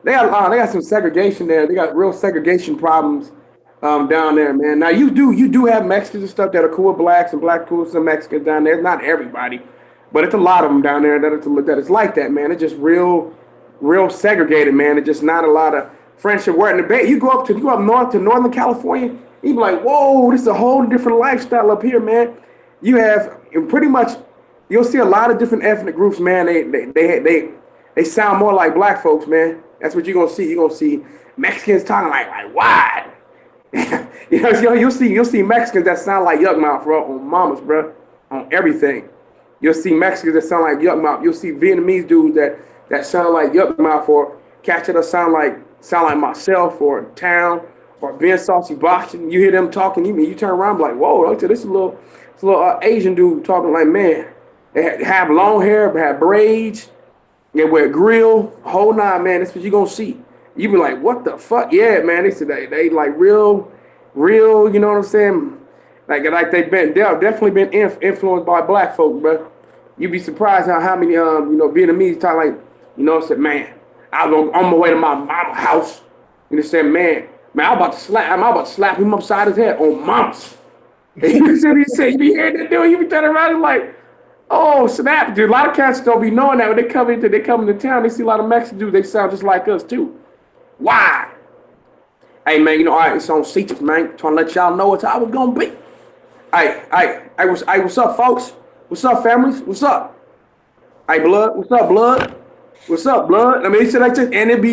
They got some segregation there. They got real segregation problems down there, man. Now you do have Mexicans and stuff that are cool with blacks and black cool with some Mexicans down there. It's not everybody, but it's a lot of them down there that it's like that, man. It's just real segregated, man. It's just not a lot of friendship. Where in the Bay, you go up north to Northern California, you be like, whoa, this is a whole different lifestyle up here, man. You have pretty much you'll see a lot of different ethnic groups, man. They sound more like black folks, man. That's what you're gonna see. You're gonna see Mexicans talking like why? You'll see Mexicans that sound like Yuck Mouth, bro, on mamas, bro, on everything. You'll see Mexicans that sound like Yuck Mouth. You'll see Vietnamese dudes that sound like Yuck Mouth, or catch it or sound like myself or Town or Ben Saucy Boston. You hear them talking, you turn around like, whoa, this is a little Asian dude talking like, man. They have long hair, have braids, they wear grill, whole nine, man. That's what you gonna see. You be like, what the fuck? Yeah, man. They said they like real. You know what I'm saying? Like they've definitely been influenced by black folk, bro. You'd be surprised how many Vietnamese talk like, said, man, I was on my way to my mama house. You understand, man? Man, I'm about to slap him upside his head on mom's. And he said, you be hearing that dude, you be turning around and like, oh, snap, dude. A lot of cats don't be knowing that when they come into town, they see a lot of Mexican dudes, they sound just like us too. Why? Hey man, all right, it's on seats, man. Trying to let y'all know what I was gonna be. What's up, folks? What's up, families? What's up? Hey, blood. What's up, blood? What's up, blood? I mean, they said like this, and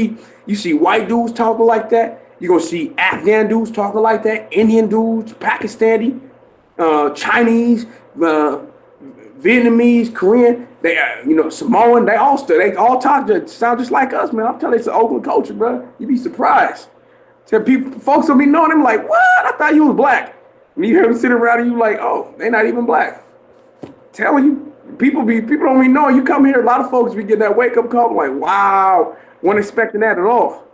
you see white dudes talking like that. You gonna see Afghan dudes talking like that, Indian dudes, Pakistani, Chinese, Vietnamese, Korean. They, Samoan. They all sound just like us, man. I'm telling you, it's an Oakland culture, bro. You be surprised. So folks will be knowing them like, what? I thought you was black. And you hear them sitting around and you like, oh, they not even black. Telling you, people don't even know. You come here, a lot of folks be getting that wake up call like, wow, weren't expecting that at all.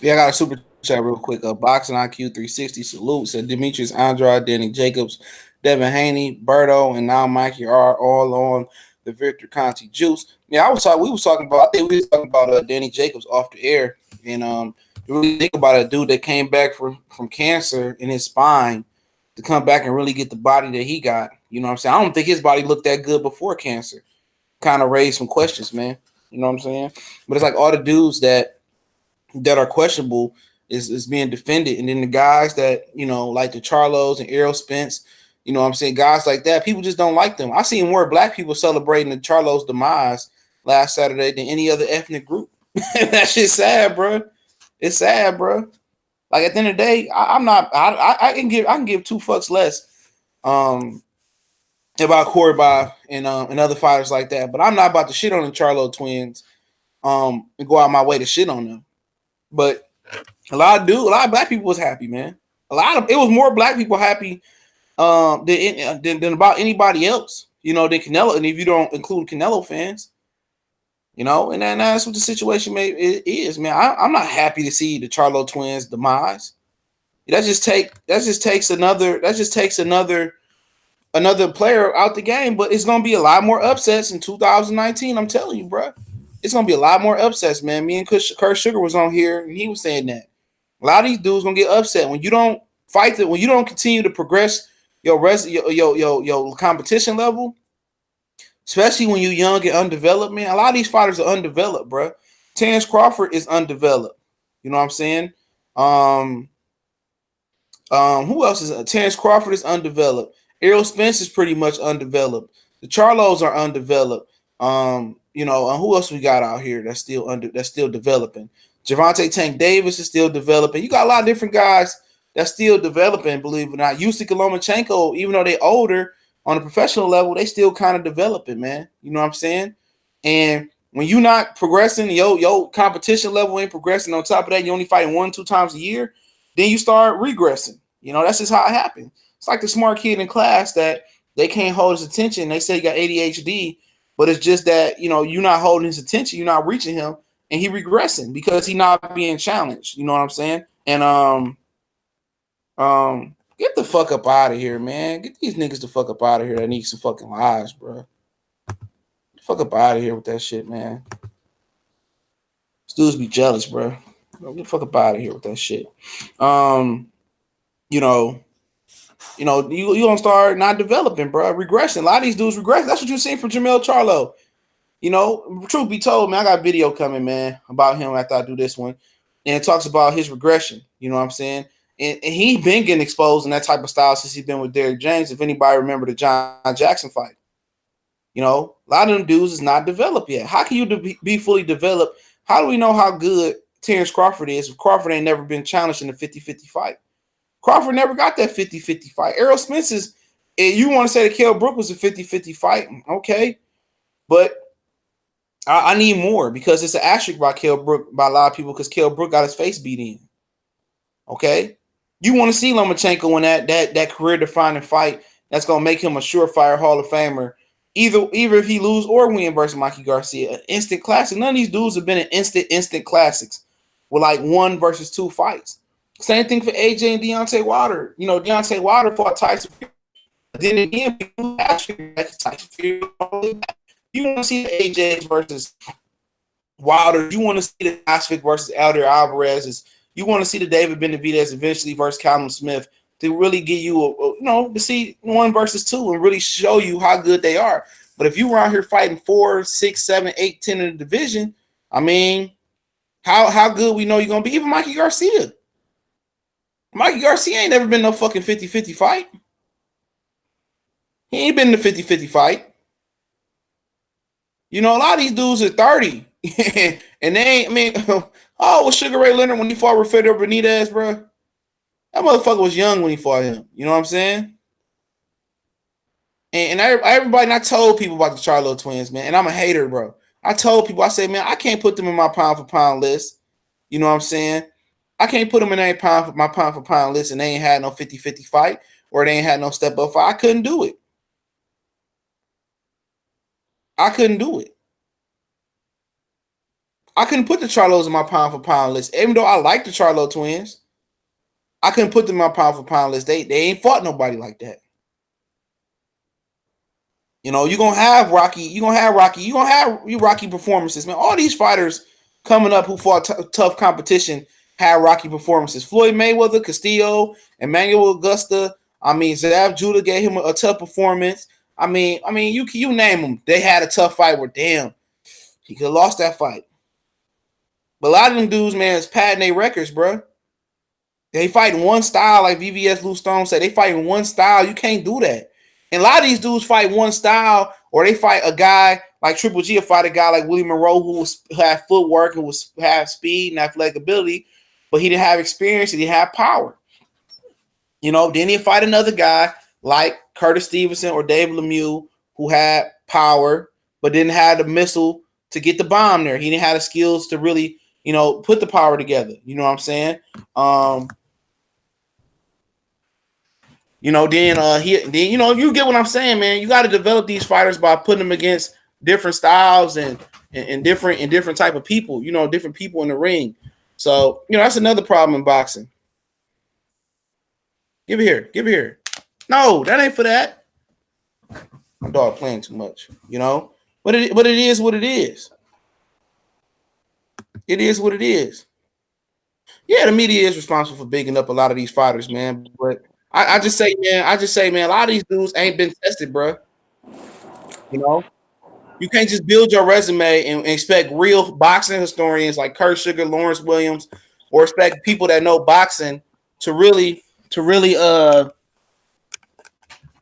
Yeah, I got a super chat real quick. Boxing IQ 360 salute said Demetrius Andrade, Danny Jacobs, Devin Haney, Berto, and now Mikey are all on the Victor Conte juice. Yeah, we was talking about. I think we was talking about Danny Jacobs off the air, and you really think about a dude that came back from cancer in his spine to come back and really get the body that he got. You know what I'm saying? I don't think his body looked that good before cancer. Kind of raised some questions, man. You know what I'm saying? But it's like all the dudes that are questionable is being defended, and then the guys that like the Charlos and Errol Spence, you know what I'm saying, guys like that, people just don't like them. I seen more black people celebrating the Charlos demise last Saturday than any other ethnic group. That shit's sad, bro. It's sad, bro. Like at the end of the day, I can give two fucks less about Corby and other fighters like that, but I'm not about to shit on the Charlo twins and go out my way to shit on them. But a lot of black people was happy, man. It was more black people happy than about anybody else, than Canelo. And if you don't include Canelo fans, and that's what the situation is, man. I'm not happy to see the Charlo twins demise. That just takes another another player out the game, but it's gonna be a lot more upsets in 2019. I'm telling you, bro. It's gonna be a lot more upsets, man. Me and Kurt Sugar was on here, and he was saying that a lot of these dudes gonna get upset when you don't fight when you don't continue to progress your competition level, especially when you're young and undeveloped, man. A lot of these fighters are undeveloped, bro. Terrence Crawford is undeveloped. You know what I'm saying? Who else is Terrence Crawford is undeveloped. Errol Spence is pretty much undeveloped. The Charlos are undeveloped. You know, and who else we got out here that's still developing? Gervonta Tank Davis is still developing. You got a lot of different guys that's still developing, believe it or not. Usyk and Lomachenko, even though they're older on a professional level, they still kind of developing, man. You know what I'm saying? And when you're not progressing, your competition level ain't progressing. On top of that, you only fighting 1-2 times a year, then you start regressing. You know, that's just how it happens. It's like the smart kid in class that they can't hold his attention. They say he got ADHD, but it's just that, you know, you're not holding his attention. You're not reaching him, and he regressing because he's not being challenged. You know what I'm saying? And get the fuck up out of here, man. Get these niggas the fuck up out of here that need some fucking lives, bro. Get the fuck up out of here with that shit, man. These dudes be jealous, bro. Get the fuck up out of here with that shit. You gonna start not developing, bro. Regression. A lot of these dudes regress. That's what you're seeing from Jermell Charlo. You know, truth be told, man, I got a video coming, man, about him after I do this one. And it talks about his regression. You know what I'm saying? And he been getting exposed in that type of style since he's been with Derrick James. If anybody remember the John Jackson fight. You know, a lot of them dudes is not developed yet. How can you be fully developed? How do we know how good Terrence Crawford is if Crawford ain't never been challenged in a 50-50 fight? Crawford never got that 50-50 fight. Errol Spence is, you want to say that Kell Brook was a 50-50 fight, okay. But I need more because it's an asterisk by Kell Brook by a lot of people because Kell Brook got his face beat in. Okay? You want to see Lomachenko in that career-defining fight that's going to make him a surefire Hall of Famer, either if he lose or win versus Mikey Garcia. An instant classic. None of these dudes have been in instant classics with like 1 versus 2 fights. Same thing for AJ and Deontay Wilder. You know, Deontay Wilder fought Tyson Fury. Then again, Tyson Fury. You want to see the AJ versus Wilder. You want to see the Asphyx versus Elder Alvarez. You want to see the David Benavidez eventually versus Callum Smith to really give you to see 1 versus 2 and really show you how good they are. But if you were out here fighting 4, 6, 7, 8, 10 in the division, I mean, how good we know you're gonna be. Even Mikey Garcia. Mikey Garcia ain't never been no fucking 50-50 fight. He ain't been in the 50-50 fight. You know, a lot of these dudes are 30. And they ain't, I mean, was Sugar Ray Leonard when he fought Rafael Benitez, bro? That motherfucker was young when he fought him. You know what I'm saying? And everybody, and I told people about the Charlo twins, man, and I'm a hater, bro. I told people, I said, man, I can't put them in my pound-for-pound list. You know what I'm saying? I can't put them in my pound-for-pound list and they ain't had no 50-50 fight or they ain't had no step-up fight. I couldn't do it. I couldn't do it. I couldn't put the Charlos in my pound-for-pound list. Even though I like the Charlo twins, I couldn't put them in my pound-for-pound list. They ain't fought nobody like that. You know, you're going to have Rocky performances, man. All these fighters coming up who fought tough competition had Rocky performances. Floyd Mayweather, Castillo, Emmanuel Augusta. I mean, Zav Judah gave him a tough performance. I mean, you name them. They had a tough fight where, damn, he could have lost that fight. But a lot of them dudes, man, is padding their records, bro. They fight in one style, like VVS Lou Stone said. They fight in one style. You can't do that. And a lot of these dudes fight one style, or they fight a guy like Triple G, or fight a guy like Willie Monroe who had footwork, who had speed and athletic ability, but he didn't have experience, he didn't have power. You know, then he'd fight another guy like Curtis Stevenson or David Lemieux who had power, but didn't have the missile to get the bomb there. He didn't have the skills to really, you know, put the power together. You know what I'm saying? Then you get what I'm saying, man. You got to develop these fighters by putting them against different styles and different type of people, you know, different people in the ring. So, you know, that's another problem in boxing. Give it here. No, that ain't for that. My dog playing too much, you know. But it is what it is. It is what it is. Yeah, the media is responsible for bigging up a lot of these fighters, man. But I just say, man, a lot of these dudes ain't been tested, bro. You know, you can't just build your resume and expect real boxing historians like Kurt Sugar, Lawrence Williams, or expect people that know boxing to really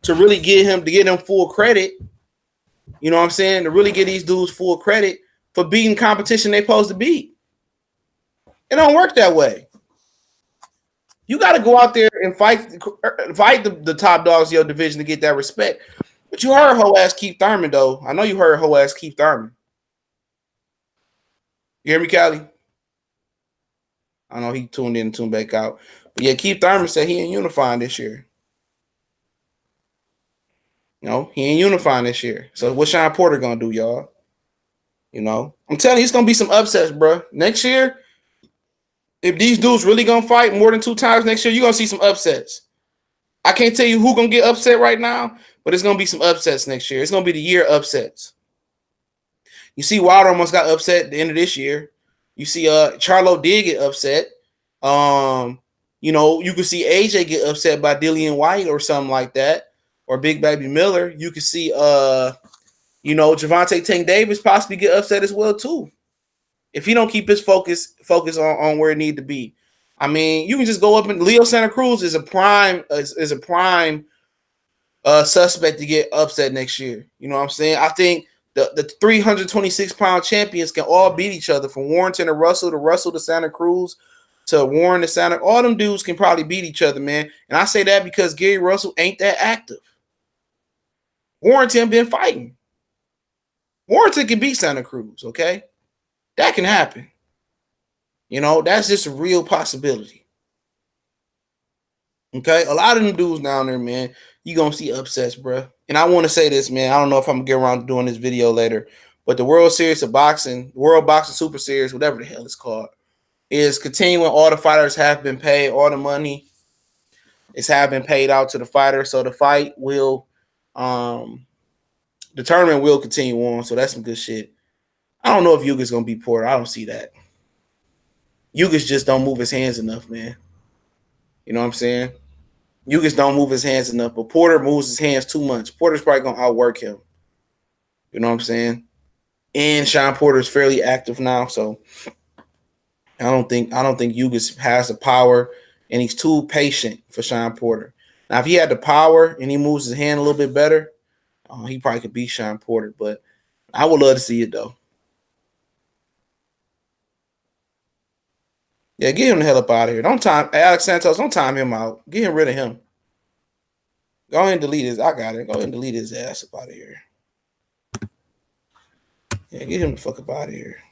get him full credit. You know what I'm saying? To really get these dudes full credit for beating competition they supposed to beat. It don't work that way. You got to go out there and fight the top dogs of your division to get that respect. But you heard hoe ass Keith Thurman though. I know you heard hoe ass Keith Thurman. You hear me, Callie? I know he tuned in and tuned back out. But yeah, Keith Thurman said he ain't unifying this year. No, he ain't unifying this year. So what's Sean Porter gonna do, y'all? You know, I'm telling you, it's gonna be some upsets, bro. Next year, if these dudes really gonna fight more than 2 times next year, you're gonna see some upsets. I can't tell you who gonna get upset right now, but it's gonna be some upsets next year. It's gonna be the year upsets. You see, Wilder almost got upset at the end of this year. You see, Charlo did get upset. You know, you could see AJ get upset by Dillian White or something like that, or Big Baby Miller. You could see, you know, Gervonta Tank Davis possibly get upset as well too, if he don't keep his focus on where it need to be. I mean, you can just go up and Leo Santa Cruz is a prime suspect to get upset next year. You know what I'm saying? I think the 326-pound champions can all beat each other, from Warrington to Russell to Santa Cruz to Warren to Santa. All them dudes can probably beat each other, man. And I say that because Gary Russell ain't that active. Warrington been fighting. Warrington can beat Santa Cruz, okay? That can happen. You know, that's just a real possibility. Okay? A lot of them dudes down there, man, you going to see upsets, bro. And I want to say this, man. I don't know if I'm going to get around to doing this video later, but the World Series of Boxing, World Boxing Super Series, whatever the hell it's called, is continuing. All the fighters have been paid. All the money have been paid out to the fighter. So the fight will, the tournament will continue on. So that's some good shit. I don't know if Yuga's going to be Porter. I don't see that. Yugas just don't move his hands enough, man. You know what I'm saying? Yugas don't move his hands enough, but Porter moves his hands too much. Porter's probably going to outwork him. You know what I'm saying? And Sean Porter's fairly active now, so I don't think Yugas has the power, and he's too patient for Sean Porter. Now, if he had the power and he moves his hand a little bit better, he probably could beat Sean Porter, but I would love to see it, though. Yeah, get him the hell up out of here. Don't time Alex Santos. Don't time him out. Get rid of him. Go ahead and delete his. I got it. Go ahead and delete his ass up out of here. Yeah, get him the fuck up out of here.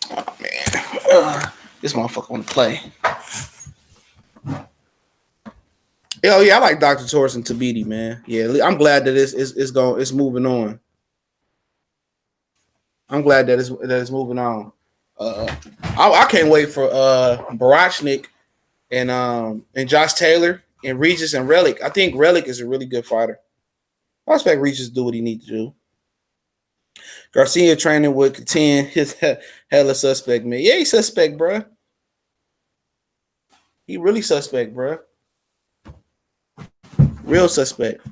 Oh man, this motherfucker want to play. Hell yeah, I like Dr. Torres and Tabiti, man. Yeah, I'm glad that it's moving on. I'm glad that it's moving on. I can't wait for Barachnik and Josh Taylor and Regis and Relic. I think Relic is a really good fighter. I expect Regis to do what he needs to do. Garcia training with contend his hella suspect, man. Yeah, he's suspect, bro. He really suspect, bro. Real suspect.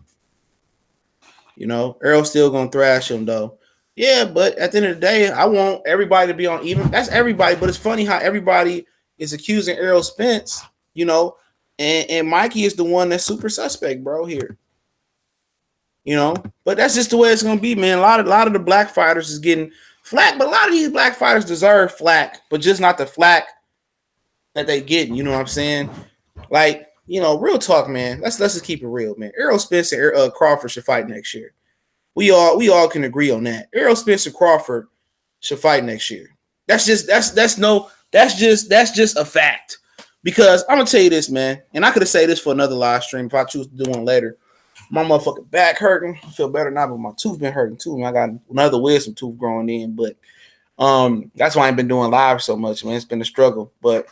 You know, Errol still gonna thrash him though. Yeah, but at the end of the day, I want everybody to be on even. That's everybody, but it's funny how everybody is accusing Errol Spence, you know, and Mikey is the one that's super suspect, bro, here. You know, but that's just the way it's gonna be, man. A lot of the black fighters is getting flack, but a lot of these black fighters deserve flack, but just not the flack that they getting. You know what I'm saying? Like, you know, real talk, man. Let's just keep it real, man. Errol Spence and Crawford should fight next year. We all can agree on that. Errol Spence and Crawford should fight next year. That's just a fact. Because I'm gonna tell you this, man, and I could have said this for another live stream if I choose to do one later. My motherfucking back hurting. I feel better now, but my tooth been hurting too. Man, I got another wisdom tooth growing in, but that's why I ain't been doing live so much, man. It's been a struggle. But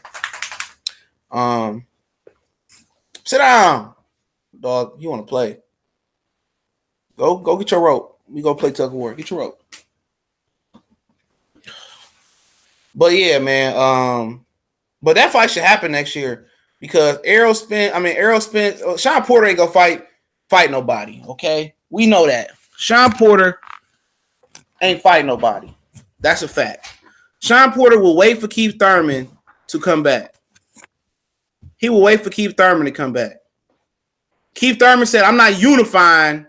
sit down. dog. You want to play? Go get your rope. We go play tug of war. Get your rope. But yeah, man. But that fight should happen next year because Errol Spence. Sean Porter ain't gonna fight nobody. Okay, we know that. Sean Porter ain't fight nobody. That's a fact. Sean Porter will wait for Keith Thurman to come back. He will wait for Keith Thurman to come back. Keith Thurman said, "I'm not unifying."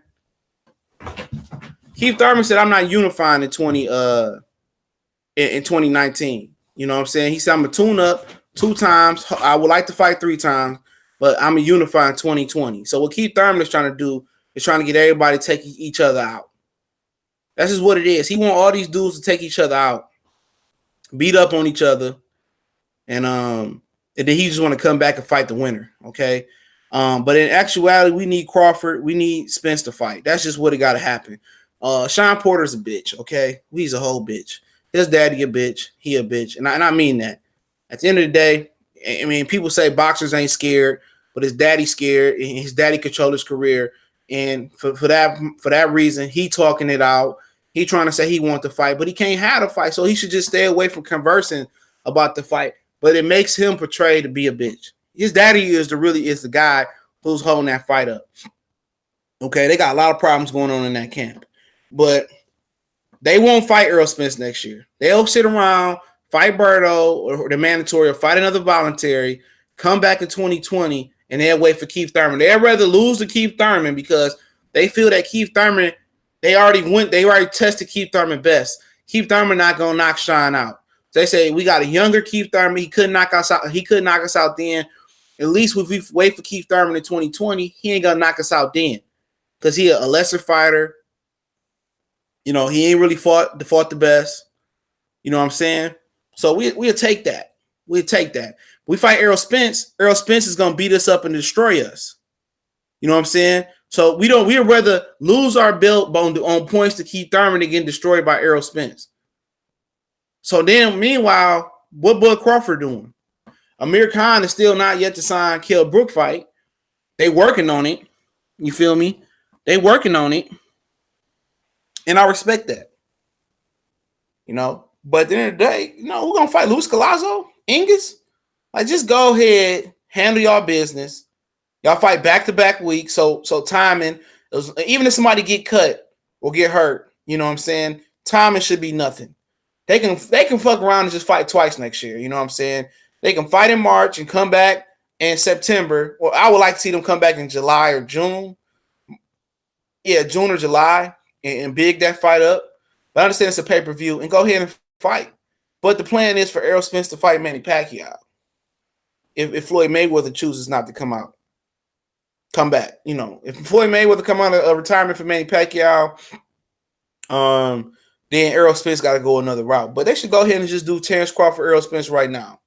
Keith Thurman said, "I'm not unifying in 2019." You know what I'm saying? He said, "I'm a tune up 2 times. I would like to fight 3 times, but I'm a unify in 2020." So what Keith Thurman is trying to do is trying to get everybody to take each other out. That's just what it is. He want all these dudes to take each other out, beat up on each other, and then he just want to come back and fight the winner. Okay. But in actuality, we need Crawford. We need Spence to fight. That's just what it got to happen. Sean Porter's a bitch. Okay. He's a whole bitch. His daddy a bitch. He a bitch. And I mean that. At the end of the day, I mean, people say boxers ain't scared, but his daddy's scared and his daddy controlled his career. And for that reason, he talking it out. He trying to say he wants to fight, but he can't have a fight. So he should just stay away from conversing about the fight. But it makes him portray to be a bitch. His daddy is the guy who's holding that fight up. Okay, they got a lot of problems going on in that camp. But they won't fight Errol Spence next year. They'll sit around, fight Berto or the mandatory or fight another voluntary, come back in 2020, and they'll wait for Keith Thurman. They'd rather lose to Keith Thurman because they feel that Keith Thurman, they already tested Keith Thurman best. Keith Thurman not gonna knock Sean out. They say we got a younger Keith Thurman. He couldn't knock us out. He couldn't knock us out then. At least if we wait for Keith Thurman in 2020, he ain't gonna knock us out then, because he a lesser fighter. You know, he ain't really fought the best. You know what I'm saying? So we'll take that. We'll take that. We fight Errol Spence. Errol Spence is gonna beat us up and destroy us. You know what I'm saying? So we'd rather lose our belt on points to Keith Thurman than getting destroyed by Errol Spence. So then, meanwhile, what Bud Crawford doing? Amir Khan is still not yet to sign Kell Brook fight. They working on it. You feel me? They working on it. And I respect that. You know, but at the end of the day, you know, who's gonna fight? Luis Collazo? Ingus? Like, just go ahead, handle y'all business. Y'all fight back-to-back weeks. So timing, even if somebody get cut or get hurt, you know what I'm saying? Timing should be nothing. They can fuck around and just fight twice next year. You know what I'm saying? They can fight in March and come back in September. Well, I would like to see them come back in July or June. Yeah, June or July and big that fight up. But I understand it's a pay-per-view and go ahead and fight. But the plan is for Errol Spence to fight Manny Pacquiao. If Floyd Mayweather chooses not to come back. You know, if Floyd Mayweather come out of retirement for Manny Pacquiao, then Errol Spence got to go another route. But they should go ahead and just do Terrence Crawford, Errol Spence right now.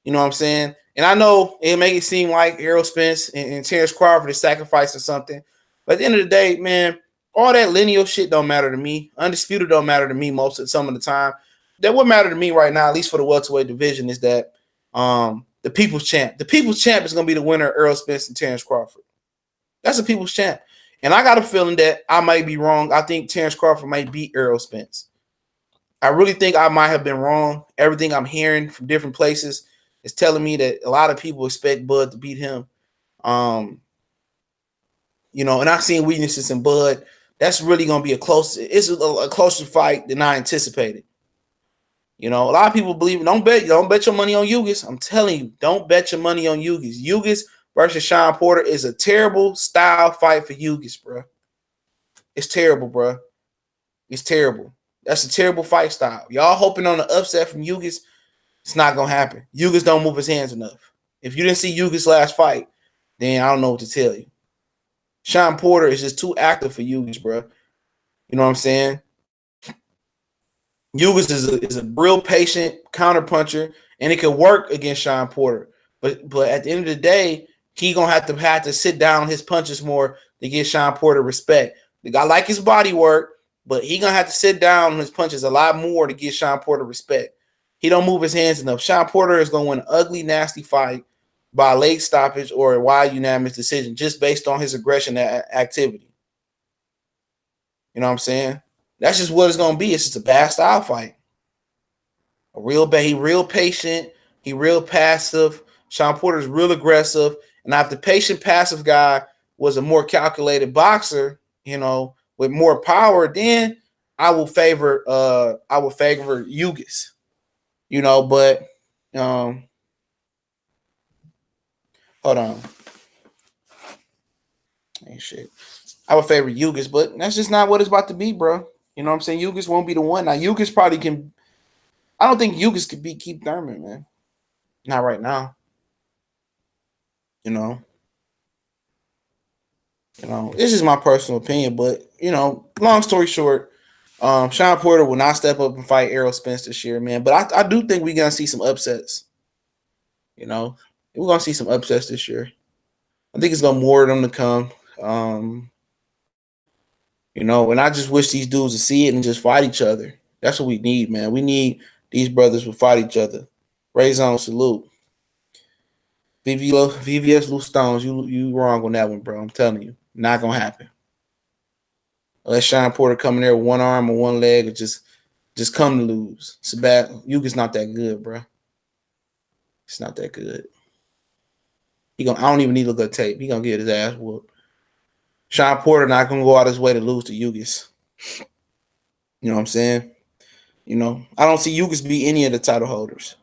You know what I'm saying? And I know it make it seem like Errol Spence and Terrence Crawford is sacrificing something. But at the end of the day, man, all that lineal shit don't matter to me. Undisputed don't matter to me some of the time. That what matter to me right now, at least for the welterweight division, is that the people's champ. The people's champ is going to be the winner, Errol Spence and Terrence Crawford. That's the people's champ. And I got a feeling that I might be wrong. I think Terrence Crawford might beat Errol Spence. I really think I might have been wrong. Everything I'm hearing from different places is telling me that a lot of people expect Bud to beat him. You know, and I've seen weaknesses in Bud. That's really going to be a closer fight than I anticipated. You know, a lot of people believe, don't bet your money on Ugis. I'm telling you, don't bet your money on Ugis. Ugis versus Sean Porter is a terrible style fight for Ugis, bro. It's terrible, bro. It's terrible. That's a terrible fight style. Y'all hoping on the upset from Ugis, it's not going to happen. Ugis don't move his hands enough. If you didn't see Ugis last fight, then I don't know what to tell you. Sean Porter is just too active for Ugis, bro. You know what I'm saying? Ugis is a real patient counterpuncher, and it could work against Sean Porter. But at the end of the day, he gonna have to sit down on his punches more to give Sean Porter respect. The guy like his body work, but he gonna have to sit down on his punches a lot more to give Sean Porter respect. He don't move his hands enough. Sean Porter is gonna win an ugly, nasty fight. by late stoppage or a wide unanimous decision just based on his aggression and activity. You know what I'm saying? That's just what it's gonna be. It's just a bad style fight. He real patient. He real passive. Sean Porter's real aggressive. And if the patient passive guy was a more calculated boxer, with more power, then I will favor Ugis. But hold on. Ain't shit. I would favor Ugis, but that's just not what it's about to be, bro. You know what I'm saying? Ugis won't be the one. Now Ugis probably can. I don't think Ugis could beat Keith Thurman, man. Not right now. This is my personal opinion, but long story short, Sean Porter will not step up and fight Errol Spence this year, man. But I do think we're gonna see some upsets. We're gonna see some upsets this year. I think it's gonna more of them to come. And I just wish these dudes would see it and just fight each other. That's what we need, man. We need these brothers to fight each other. Raise on salute. VVS Lou Stones, you wrong on that one, bro. I'm telling you. Not gonna happen. Unless Sean Porter come in there with one arm or one leg or just come to lose. It's bad. Yuga's not that good, bro. It's not that good. I don't even need to look at tape. He gonna get his ass whooped. Sean Porter not gonna go out his way to lose to Ugis. You know what I'm saying? I don't see Ugis beat any of the title holders.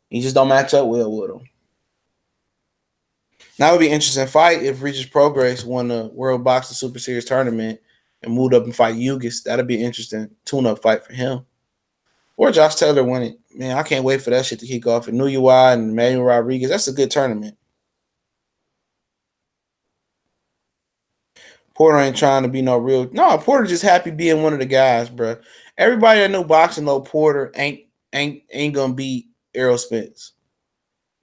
He just don't match up well with them. Now it would be an interesting fight if Regis Prograis won the World Boxing Super Series tournament and moved up and fight Ugis. That'd be an interesting tune-up fight for him. Or Josh Taylor won it. Man, I can't wait for that shit to kick off. And Nuyuwa and Emmanuel Rodriguez, that's a good tournament. Porter ain't trying to be no real. No, Porter just happy being one of the guys, bro. Everybody that know boxing know Porter ain't gonna beat Errol Spence.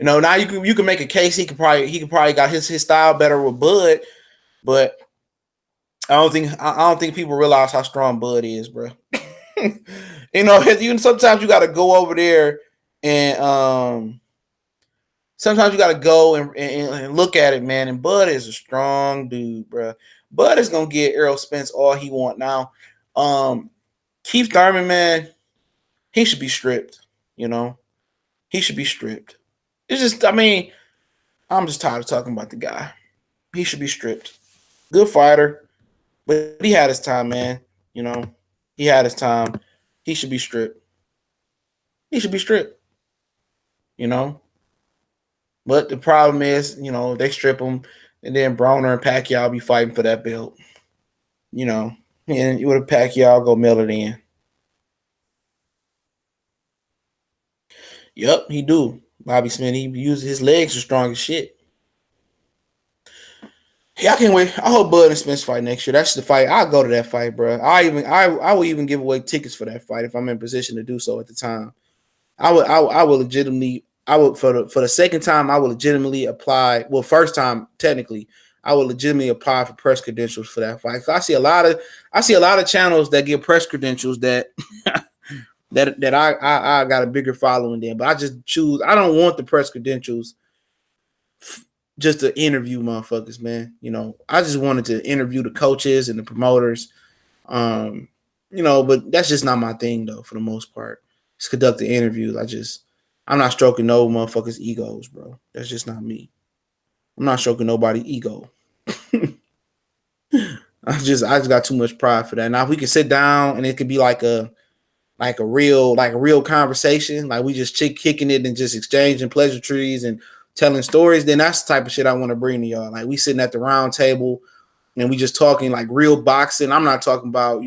Now you can make a case he could probably got his style better with Bud, but I don't think people realize how strong Bud is, bro. Sometimes you got to go over there and sometimes you got to go and look at it, man. And Bud is a strong dude, bro. Bud is gonna get Errol Spence all he want now. Keith Thurman, man, he should be stripped. He should be stripped. It's just, I'm just tired of talking about the guy. He should be stripped. Good fighter, but he had his time, man. He had his time. He should be stripped. He should be stripped. But the problem is, they strip him, and then Broner and Pacquiao be fighting for that belt. And with a Pacquiao, go mail it in. Yep, he do. Bobby Smith, he uses his legs are strong as shit. Yeah, I can't wait. I hope Bud and Spence fight next year. That's the fight. I'll go to that fight, bro. I will even give away tickets for that fight if I'm in position to do so at the time. I would legitimately. I would for the second time. I would legitimately apply. Well, first time technically, I would legitimately apply for press credentials for that fight. I see a lot of channels that get press credentials that. that I got a bigger following than, but I just choose. I don't want the press credentials just to interview motherfuckers, man. I just wanted to interview the coaches and the promoters. But that's just not my thing though. For the most part, just conduct the interviews. I'm not stroking no motherfuckers' egos, bro. That's just not me. I'm not stroking nobody's ego. I just got too much pride for that. Now if we could sit down and it could be like a real conversation, like we just kicking it and just exchanging pleasantries and telling stories, then that's the type of shit I want to bring to y'all. Like we sitting at the round table and we just talking like real boxing. I'm not talking about,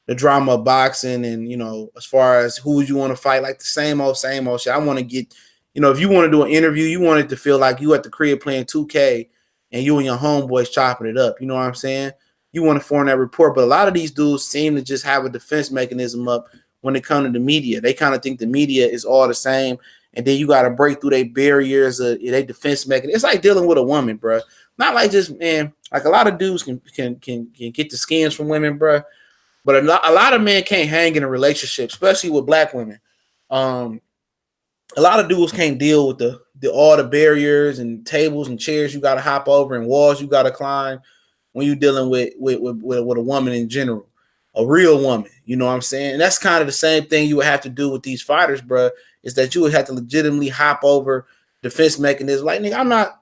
the drama of boxing and, as far as who you want to fight, like the same old shit. I want to get, if you want to do an interview, you want it to feel like you at the crib playing 2K and you and your homeboys chopping it up. You know what I'm saying? You want to form that rapport, but a lot of these dudes seem to just have a defense mechanism up when it comes to the media. They kind of think the media is all the same, and then you got to break through their barriers, their defense mechanism. It's like dealing with a woman, bro. Not like just, man, like a lot of dudes can get the skins from women, bro. But a lot of men can't hang in a relationship, especially with black women. A lot of dudes can't deal with all the barriers and tables and chairs you got to hop over and walls you got to climb when you're dealing with a woman in general, a real woman. You know what I'm saying? And that's kind of the same thing you would have to do with these fighters, bro. Is that you would have to legitimately hop over defense mechanisms. Like, nigga,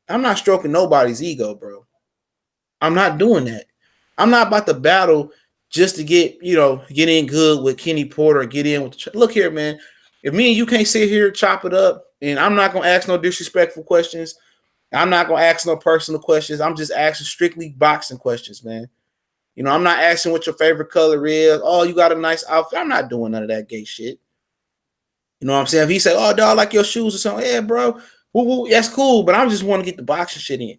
I'm not stroking nobody's ego, bro. I'm not doing that. I'm not about to battle just to get in good with Kenny Porter or get in with look here, man. If me and you can't sit here, chop it up, and I'm not gonna ask no disrespectful questions. I'm not gonna ask no personal questions. I'm just asking strictly boxing questions, man. I'm not asking what your favorite color is. Oh, you got a nice outfit. I'm not doing none of that gay shit. You know what I'm saying? If he say, "Oh, dog, I like your shoes" or something, yeah, bro, that's cool. But I just want to get the boxing shit in.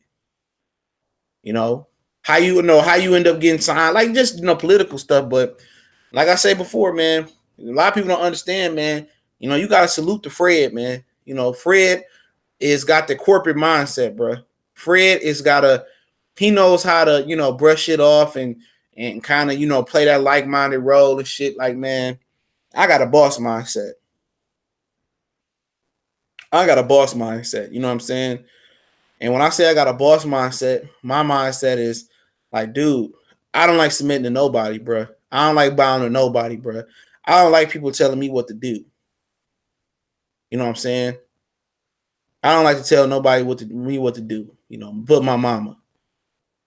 How you end up getting signed, like just political stuff. But like I said before, man, a lot of people don't understand, man. You gotta salute to Fred, man. Fred is got the corporate mindset, bro. Fred is he knows how to brush it off and kind of play that like-minded role and shit. Like, man, I got a boss mindset. You know what I'm saying? And when I say I got a boss mindset, my mindset is like, dude, I don't like submitting to nobody, bro. I don't like bowing to nobody, bro. I don't like people telling me what to do. You know what I'm saying? I don't like to tell nobody what to do. But my mama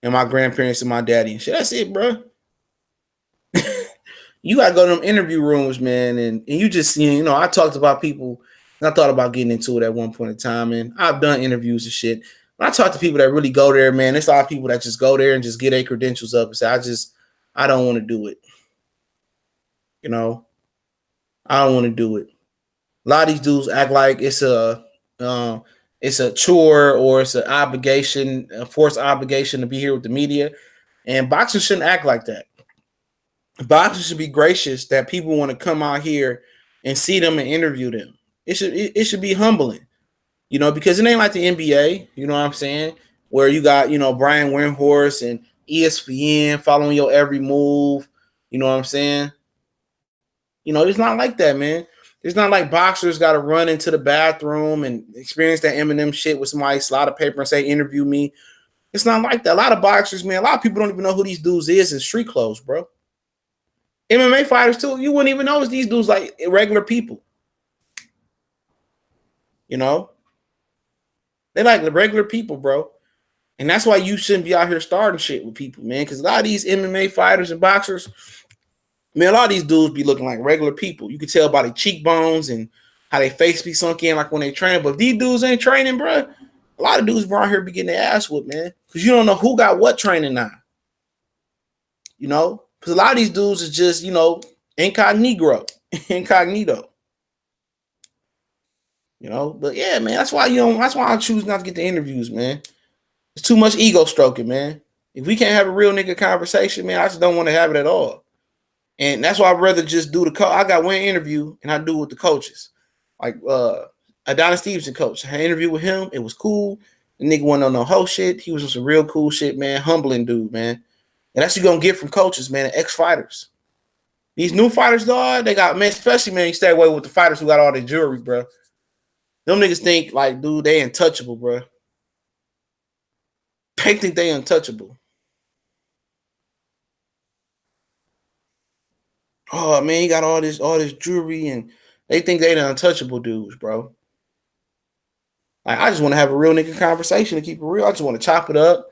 and my grandparents and my daddy and shit. That's it, bro. You gotta go to them interview rooms, man, and you just I talked about people, and I thought about getting into it at one point in time, and I've done interviews and shit. When I talk to people that really go there, man, there's a lot of people that just go there and just get their credentials up and say, I don't want to do it. I don't want to do it. A lot of these dudes act like it's a chore or it's an obligation, a forced obligation to be here with the media. And boxers shouldn't act like that. Boxers should be gracious that people want to come out here and see them and interview them. It should be humbling, because it ain't like the NBA, you know what I'm saying? Where you got, Brian Windhorst and ESPN following your every move, you know what I'm saying? It's not like that, man. It's not like boxers got to run into the bathroom and experience that Eminem shit with somebody slide a paper and say, interview me. It's not like that. A lot of boxers, man, a lot of people don't even know who these dudes is in street clothes, bro. MMA fighters, too, you wouldn't even know these dudes like regular people. They're like the regular people, bro. And that's why you shouldn't be out here starting shit with people, man. Because a lot of these MMA fighters and boxers, man, a lot of these dudes be looking like regular people. You can tell by their cheekbones and how their face be sunk in like when they train. But if these dudes ain't training, bro, a lot of dudes around here be getting their ass whooped, man. Because you don't know who got what training now. Because a lot of these dudes is just, incognito. But yeah, man, that's why I choose not to get the interviews, man. It's too much ego stroking, man. If we can't have a real nigga conversation, man, I just don't want to have it at all. And that's why I'd rather just do I got one interview and I do it with the coaches. Like Adonis Stevenson coach. I had an interview with him. It was cool. The nigga wasn't on no whole shit. He was on some real cool shit, man. Humbling dude, man. And that's what you're gonna get from coaches, man, and ex-fighters. These new fighters, dog, they got, man, especially, man, you stay away with the fighters who got all their jewelry, bro. Them niggas think, like, dude, they untouchable, bro. They think they untouchable. Oh, man, he got all this jewelry, and they think they the untouchable dudes, bro. Like, I just want to have a real nigga conversation to keep it real. I just want to chop it up,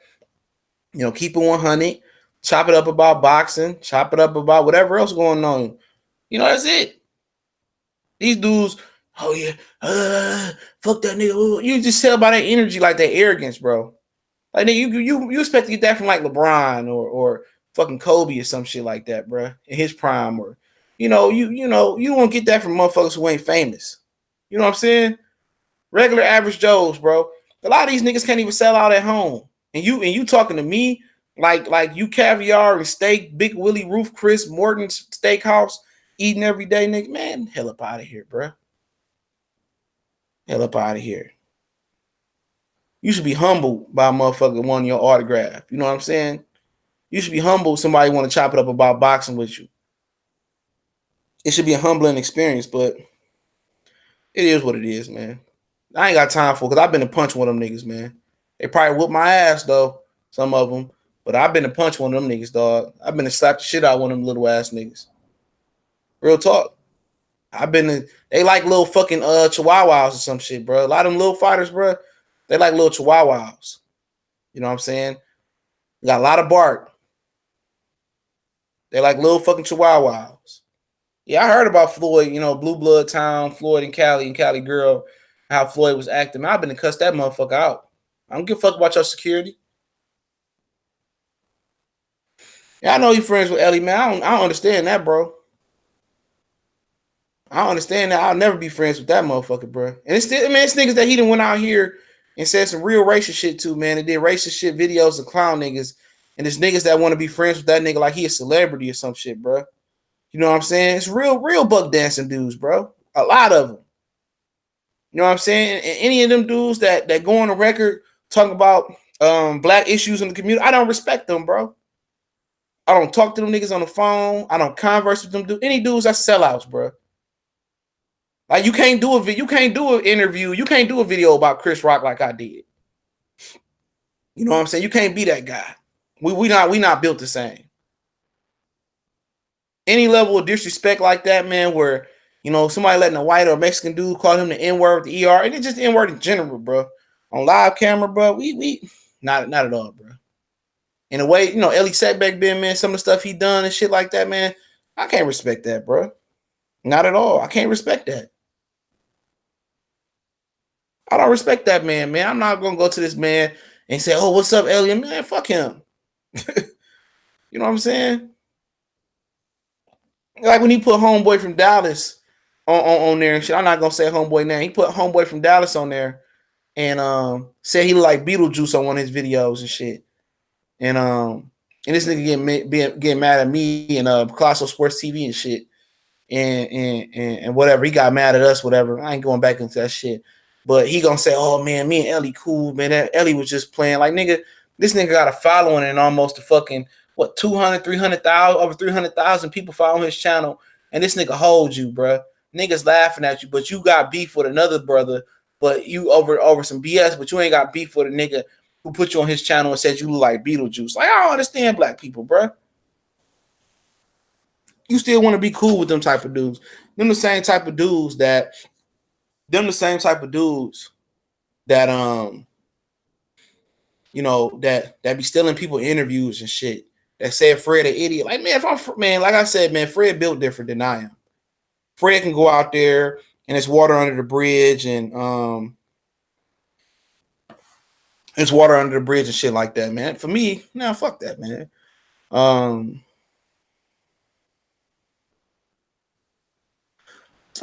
keep it 100, chop it up about boxing, chop it up about whatever else going on. That's it. These dudes, oh yeah, fuck that nigga. You just tell by their energy, like their arrogance, bro. Like you expect to get that from like LeBron or fucking Kobe or some shit like that, bro, in his prime, or you won't get that from motherfuckers who ain't famous. You know what I'm saying? Regular average Joes, bro. A lot of these niggas can't even sell out at home, and you talking to me like you caviar and steak, Big Willie Roof Chris Morton's Steakhouse eating every day, nigga. Man, hell up out of here, bro. Hell up out of here. You should be humbled by a motherfucker wanting your autograph. You know what I'm saying? You should be humbled somebody want to chop it up about boxing with you. It should be a humbling experience, but it is what it is, man. I ain't got time for because I've been to punch one of them niggas, man. They probably whoop my ass though, some of them. But I've been to punch one of them niggas, dog. I've been to slap the shit out of one of them little ass niggas. Real talk. They like little fucking chihuahuas or some shit, bro. A lot of them little fighters, bro, they like little chihuahuas. You know what I'm saying? Got a lot of bark. They like little fucking chihuahuas. Yeah, I heard about Floyd, Blue Blood Town, Floyd and Cali Girl, how Floyd was acting. I've been to cuss that motherfucker out. I don't give a fuck about your security. Yeah, I know you friends with Ellie, man. I don't understand that, bro. I don't understand that. I'll never be friends with that motherfucker, bro. And it's niggas that he done went out here and said some real racist shit too, man. And did racist shit videos of clown niggas. And there's niggas that want to be friends with that nigga like he a celebrity or some shit, bro. You know what I'm saying? It's real buck dancing dudes, bro. A lot of them. You know what I'm saying? And any of them dudes that go on the record talking about black issues in the community, I don't respect them, bro. I don't talk to them niggas on the phone. I don't converse with them. Any dudes that's sellouts, bro. Like you can't do an interview. You can't do a video about Chris Rock like I did. You know what I'm saying? You can't be that guy. We not built the same. Any level of disrespect like that, man, where somebody letting a white or Mexican dude call him the N-word, the ER, and it's just the N-word in general, bro. On live camera, bro, we not at all, bro. In a way, Ellie Setback been, man, some of the stuff he done and shit like that, man, I can't respect that, bro. Not at all. I can't respect that. I don't respect that man. I'm not gonna go to this man and say, "Oh, what's up, Ellie?" Man, fuck him. You know what I'm saying? Like when he put Homeboy from Dallas on there and shit. I'm not gonna say Homeboy name. He put Homeboy from Dallas on there and said he like Beetlejuice on one of his videos and shit. And this nigga getting mad at me and Colossal Sports TV and shit. And whatever. He got mad at us, whatever. I ain't going back into that shit. But he gonna say, "Oh man, me and Ellie cool, man. Ellie was just playing." Like, nigga, this nigga got a following and almost a fucking 200, 300,000, over 300,000 people follow his channel, and this nigga holds you, bro. Niggas laughing at you, but you got beef with another brother, but you over some BS, but you ain't got beef with a nigga who put you on his channel and said you look like Beetlejuice. Like, I don't understand black people, bro. You still want to be cool with them type of dudes. Them the same type of dudes that that that be stealing people interviews and shit. That said Fred an idiot. Like, man, like I said, man, Fred built different than I am. Fred can go out there and it's water under the bridge and it's water under the bridge and shit like that, man. For me, nah, fuck that, man.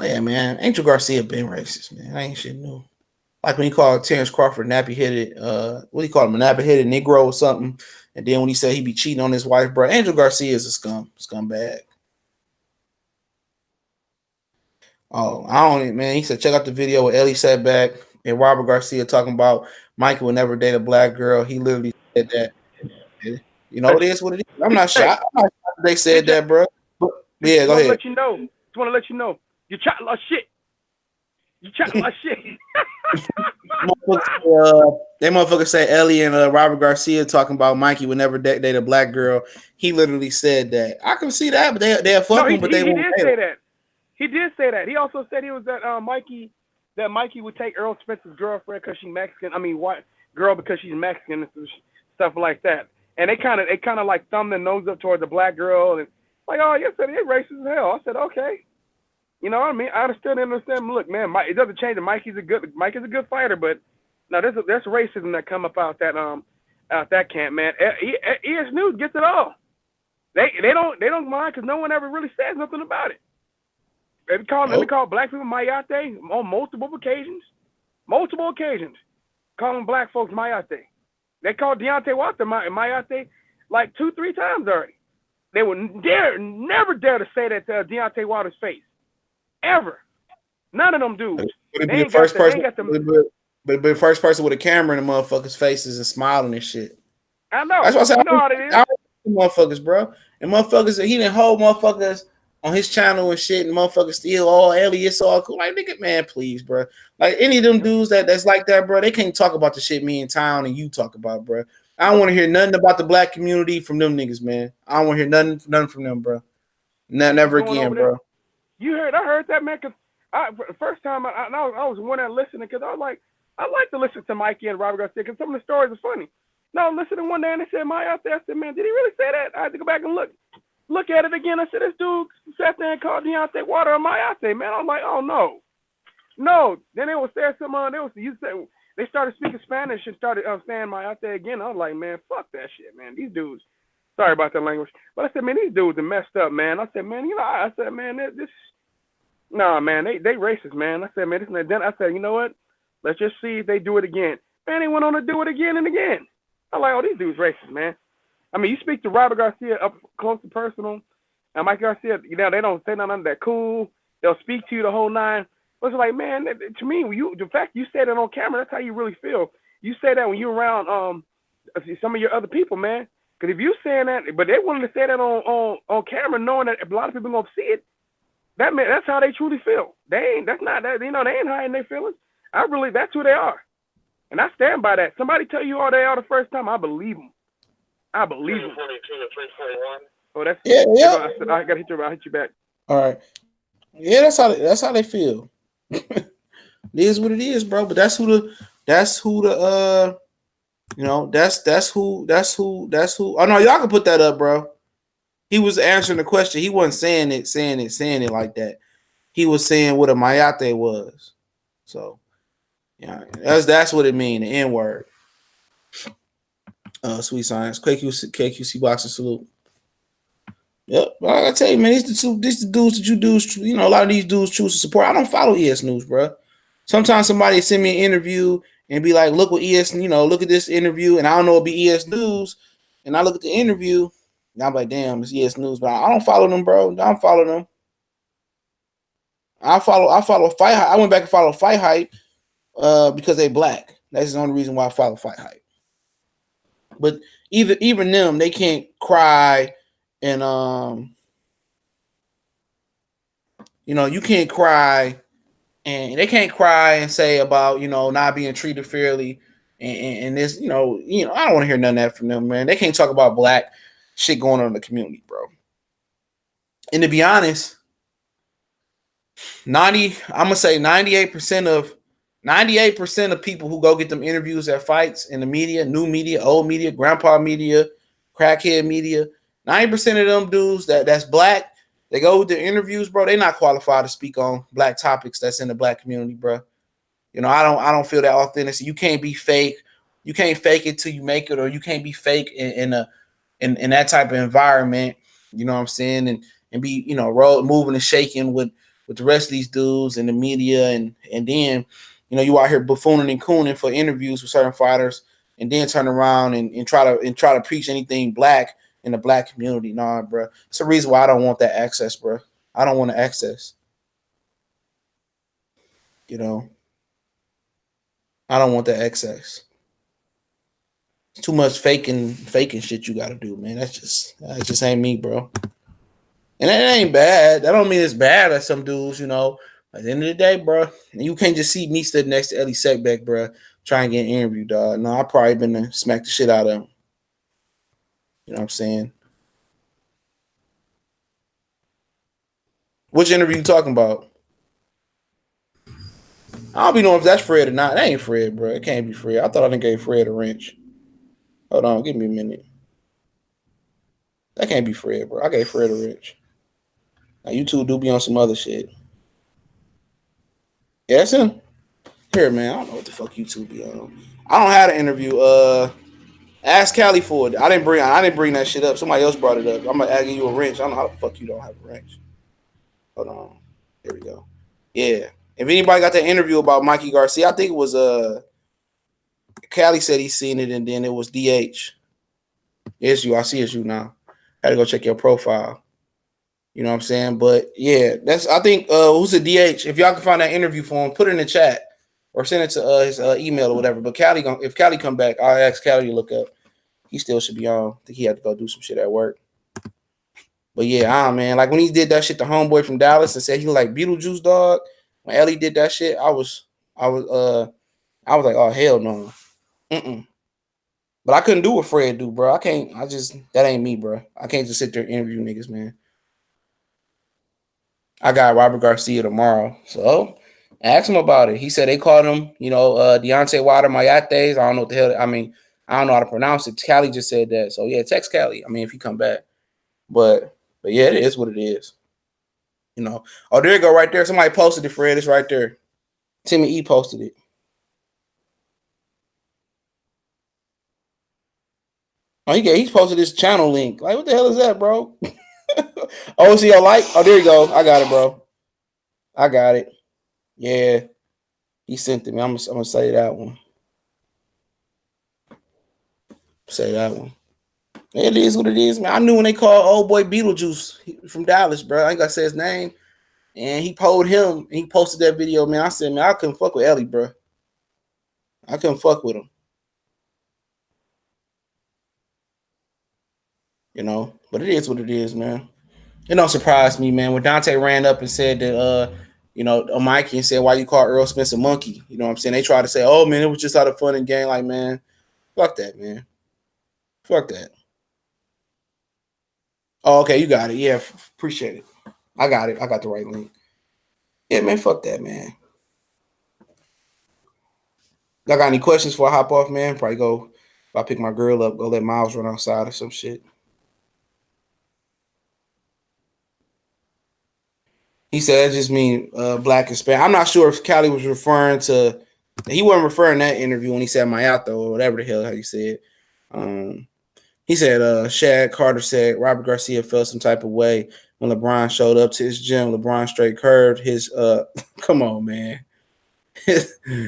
Yeah, man. Angel Garcia been racist, man. I ain't shit new. Like when he called Terrence Crawford nappy-headed, what do you call him, a nappy-headed Negro or something? And then when he said he be cheating on his wife, bro, Angel Garcia is a scumbag. Oh, I don't, man. He said, check out the video with Ellie Setback and Robert Garcia talking about Mikey will never date a black girl. He literally said that. You know, it is what it is. I'm not sure. They said that, bro. But, yeah, go ahead. Just want to let you know. You chat a lot of shit. You chat a lot of shit. They motherfuckers say Ellie and Robert Garcia talking about Mikey would never date a black girl. He literally said that. I can see that, but they're fucking, but they won't. He did say that. He did say that. He also said he was that Mikey would take Errol Spence's girlfriend because she's Mexican. I mean, white girl because she's Mexican and stuff like that. And they kind of like thumbed their nose up toward the black girl and like, oh, you said they're racist as hell. I said, okay. You know what I mean? I understand. Look, man, it doesn't change that Mikey's a good fighter, but now there's racism that come up out that camp, man. ES News gets it all. They don't mind because no one ever really says nothing about it. They call black people mayate on multiple occasions, calling black folks mayate. They called Deontay Wilder mayate like 2-3 times already. They would never dare to say that to Deontay Wilder's face. Ever. None of them dudes. But be the first person with a camera in the motherfuckers' faces and smiling and shit. I know. That's what I said. You know how it is. Motherfuckers, bro. And motherfuckers, he didn't hold motherfuckers on his channel and shit, and motherfuckers still all alias, all cool. Like, nigga, man, please, bro. Like, any of them dudes that's like that, bro, they can't talk about the shit me in town and you talk about, bro. I don't want to hear nothing about the black community from them niggas, man. I don't want to hear nothing from them, bro. Never again, bro. I heard that, man, because the first time I was one that listening, because I like to listen to Mikey and Robert Garcia, because some of the stories are funny. No, listening one day and they said, "My out there," I said, "Man, did he really say that?" I had to go back and look at it again. I said, "This dude sat there and called Deontay Water on my out there, man." I was like, "Oh no." Then they was saying they started speaking Spanish and started saying my out there again. I was like, "Man, fuck that shit, man. These dudes." Sorry about that language, but I said, "Man, these dudes are messed up, man." I said, "Man, man, nah, man, they racist, man." I said, "Man, then I said, you know what? Let's just see if they do it again." Man, they went on to do it again and again. I'm like, "Oh, these dudes racist, man." I mean, you speak to Robert Garcia up close and personal, and Mikey Garcia, they don't say nothing that cool. They'll speak to you the whole nine. But it's like, man, to me, the fact you say that on camera, that's how you really feel. You say that when you're around some of your other people, man. Because if you saying that, but they wanted to say that on camera, knowing that a lot of people gonna see it, that's how they truly feel. They ain't hiding their feelings. That's who they are. And I stand by that. Somebody tell you all they are the first time, I believe them. I believe them. 342 to 341. Oh, that's yeah. I gotta hit you. I'll hit you back. All right. Yeah, that's how they feel. It is what it is, bro. But that's who. Oh no, y'all can put that up, bro. He was answering the question. He wasn't saying it like that. He was saying what a mayate was. So yeah, that's what it mean, the N-word. Sweet science. KQC boxing salute. Yep. I tell you, man, these the dudes that you dudes, a lot of these dudes choose to support. I don't follow ES News, bro. Sometimes somebody send me an interview and be like, look what look at this interview, and I don't know it'd be ES News. And I look at the interview, and I'm like, damn, it's ES News, but I don't follow them, bro. I don't follow them. I follow Fight Hype. I went back and followed Fight Hype because they black. That's the only reason why I follow Fight Hype. But even them, they can't cry and you can't cry and they can't cry and say about not being treated fairly and this I don't want to hear none of that from them, man. They can't talk about black shit going on in the community, bro. And to be honest, I'm gonna say 98% of people who go get them interviews at fights in the media, new media, old media, grandpa media, crackhead media, 90% of them dudes that's black, they go with the interviews, bro. They not qualified to speak on black topics that's in the black community, bro. I don't feel that authenticity. You can't be fake. You can't fake it till you make it, or you can't be fake in that type of environment. You know what I'm saying? And be moving and shaking with the rest of these dudes in the media, and then you out here buffooning and cooning for interviews with certain fighters, and then turn around and try to preach anything black in the black community. Nah, bro. It's the reason why I don't want that access, bro. I don't want to access. I don't want that access. It's too much faking shit you got to do, man. That just ain't me, bro. And that ain't bad. That don't mean it's bad at some dudes, At the end of the day, bro, you can't just see me stood next to Ellie Setback, bro, trying to get an interview, dog. No, I probably been to smack the shit out of him. You know what I'm saying? Which interview you talking about? I don't be knowing if that's Fred or not. That ain't Fred, bro. It can't be Fred. I thought I done gave Fred a wrench. Hold on, give me a minute. That can't be Fred, bro. I gave Fred a wrench. Now you two do be on some other shit. Yeah, that's him. Here, man. I don't know what the fuck you two be on. I don't have an interview. Ask Callie for it. I didn't bring that shit up. Somebody else brought it up. I'm gonna give you a wrench. I don't know how the fuck you don't have a wrench. Hold on. Here we go. Yeah. If anybody got that interview about Mikey Garcia, I think it was Callie said he seen it, and then it was DH. It's you. I see it's you now. Had to go check your profile. You know what I'm saying? But yeah, I think who's the DH? If y'all can find that interview for him, put it in the chat or send it to his email or whatever. But if Callie come back, I'll ask Callie to look up. He still should be on. I think he had to go do some shit at work. But yeah, man, like when he did that shit to homeboy from Dallas and said he like Beetlejuice, dog. When Ellie did that shit, I was like, oh hell no. Mm-mm. But I couldn't do what Fred do, bro. I can't. That ain't me, bro. I can't just sit there and interview niggas, man. I got Robert Garcia tomorrow, so ask him about it. He said they called him, Deontay Wilder Mayates. I don't know what the hell. I mean, I don't know how to pronounce it. Callie just said that, so yeah, text Callie. I mean, if he come back, but yeah, it is what it is. Oh, there you go, right there. Somebody posted it, Fred. It's right there. Timmy E posted it. Oh, he's posted his channel link. Like, what the hell is that, bro? Oh, see your like? Oh, there you go. I got it, bro. I got it. Yeah. He sent it me. I'm gonna say that one. Say that one. It is what it is, man. I knew when they called old boy Beetlejuice from Dallas, bro. I ain't gotta say his name. And he polled him and he posted that video, man. I said, man, I couldn't fuck with Ellie, bro. I couldn't fuck with him. But it is what it is, man. It don't surprise me, man. When Dante ran up and said that, Mikey and said, why you call Errol Spence a monkey? You know what I'm saying? They tried to say, oh, man, it was just out of fun and game. Like, man, fuck that, man. Fuck that. Oh, okay, you got it. Yeah, appreciate it. I got it. I got the right link. Yeah, man, fuck that, man. Y'all got any questions before I hop off, man? Probably go, if I pick my girl up, go let Miles run outside or some shit. He said, that just mean black and Spanish. I'm not sure if Callie was referring to, he wasn't referring to that interview when he said Mayato or whatever the hell how you said. He said, Shad Carter said Robert Garcia felt some type of way when LeBron showed up to his gym. LeBron straight curved his, come on, man.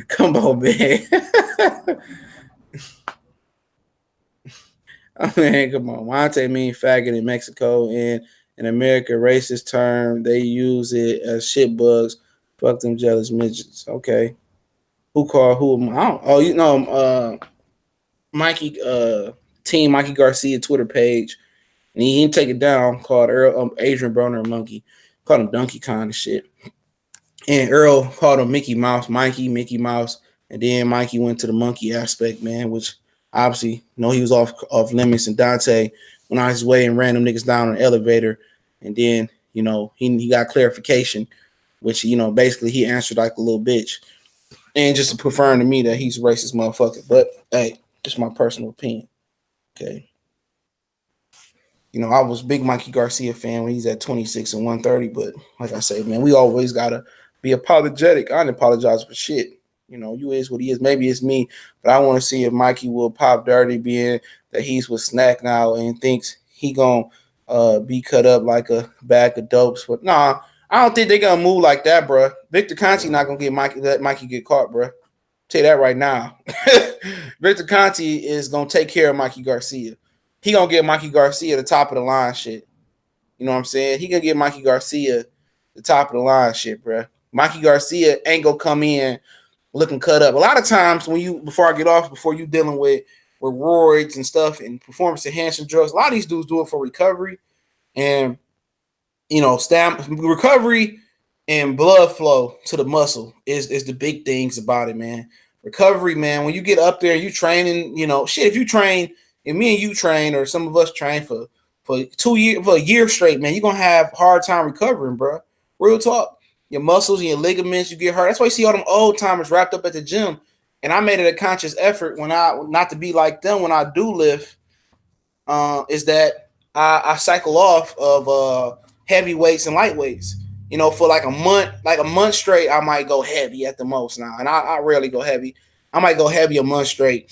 Come on, man. Oh, man, come on. Monte mean faggot in Mexico, and in America, racist term. They use it as shit bugs. Fuck them jealous midgets. Okay. Who called who? Mikey, Team Mikey Garcia Twitter page. And he didn't take it down, called Errol, Adrian Broner a monkey. Called him Donkey Kong and shit. And Errol called him Mickey Mouse, Mickey Mouse. And then Mikey went to the monkey aspect, man, which obviously, he was off limits. And Dante went on his way and ran them niggas down on the elevator. And then, he got clarification, which, basically he answered like a little bitch. And just to confirm to me that he's a racist motherfucker. But, hey, just my personal opinion. Okay. I was a big Mikey Garcia fan when he's at 26 and 130. But like I say, man, we always got to be apologetic. I didn't apologize for shit. You is what he is. Maybe it's me, but I want to see if Mikey will pop dirty, being that he's with SNAC now and thinks he gonna be cut up like a bag of dopes. But nah, I don't think they're gonna move like that, bro. Victor Conte not gonna let Mikey get caught, bro. Tell you that right now. Victor Conte is gonna take care of Mikey Garcia. He gonna get Mikey Garcia the top of the line shit. You know what I'm saying? He gonna get Mikey Garcia the top of the line shit, bro. Mikey Garcia ain't gonna come in looking cut up. A lot of times before you dealing with roids and stuff and performance enhancing drugs, a lot of these dudes do it for recovery and recovery and blood flow to the muscle is the big things about it, man. Recovery, man, when you get up there, you training, if you train, if me and you train or some of us train for 2 years, for a year straight, man, you're gonna have hard time recovering, bro. Real talk. Your muscles and your ligaments, you get hurt. That's why you see all them old timers wrapped up at the gym. And I made it a conscious effort not to be like them when I do lift, is that I cycle off of heavy weights and light weights. For like a month straight, I might go heavy at the most now. And I rarely go heavy. I might go heavy a month straight.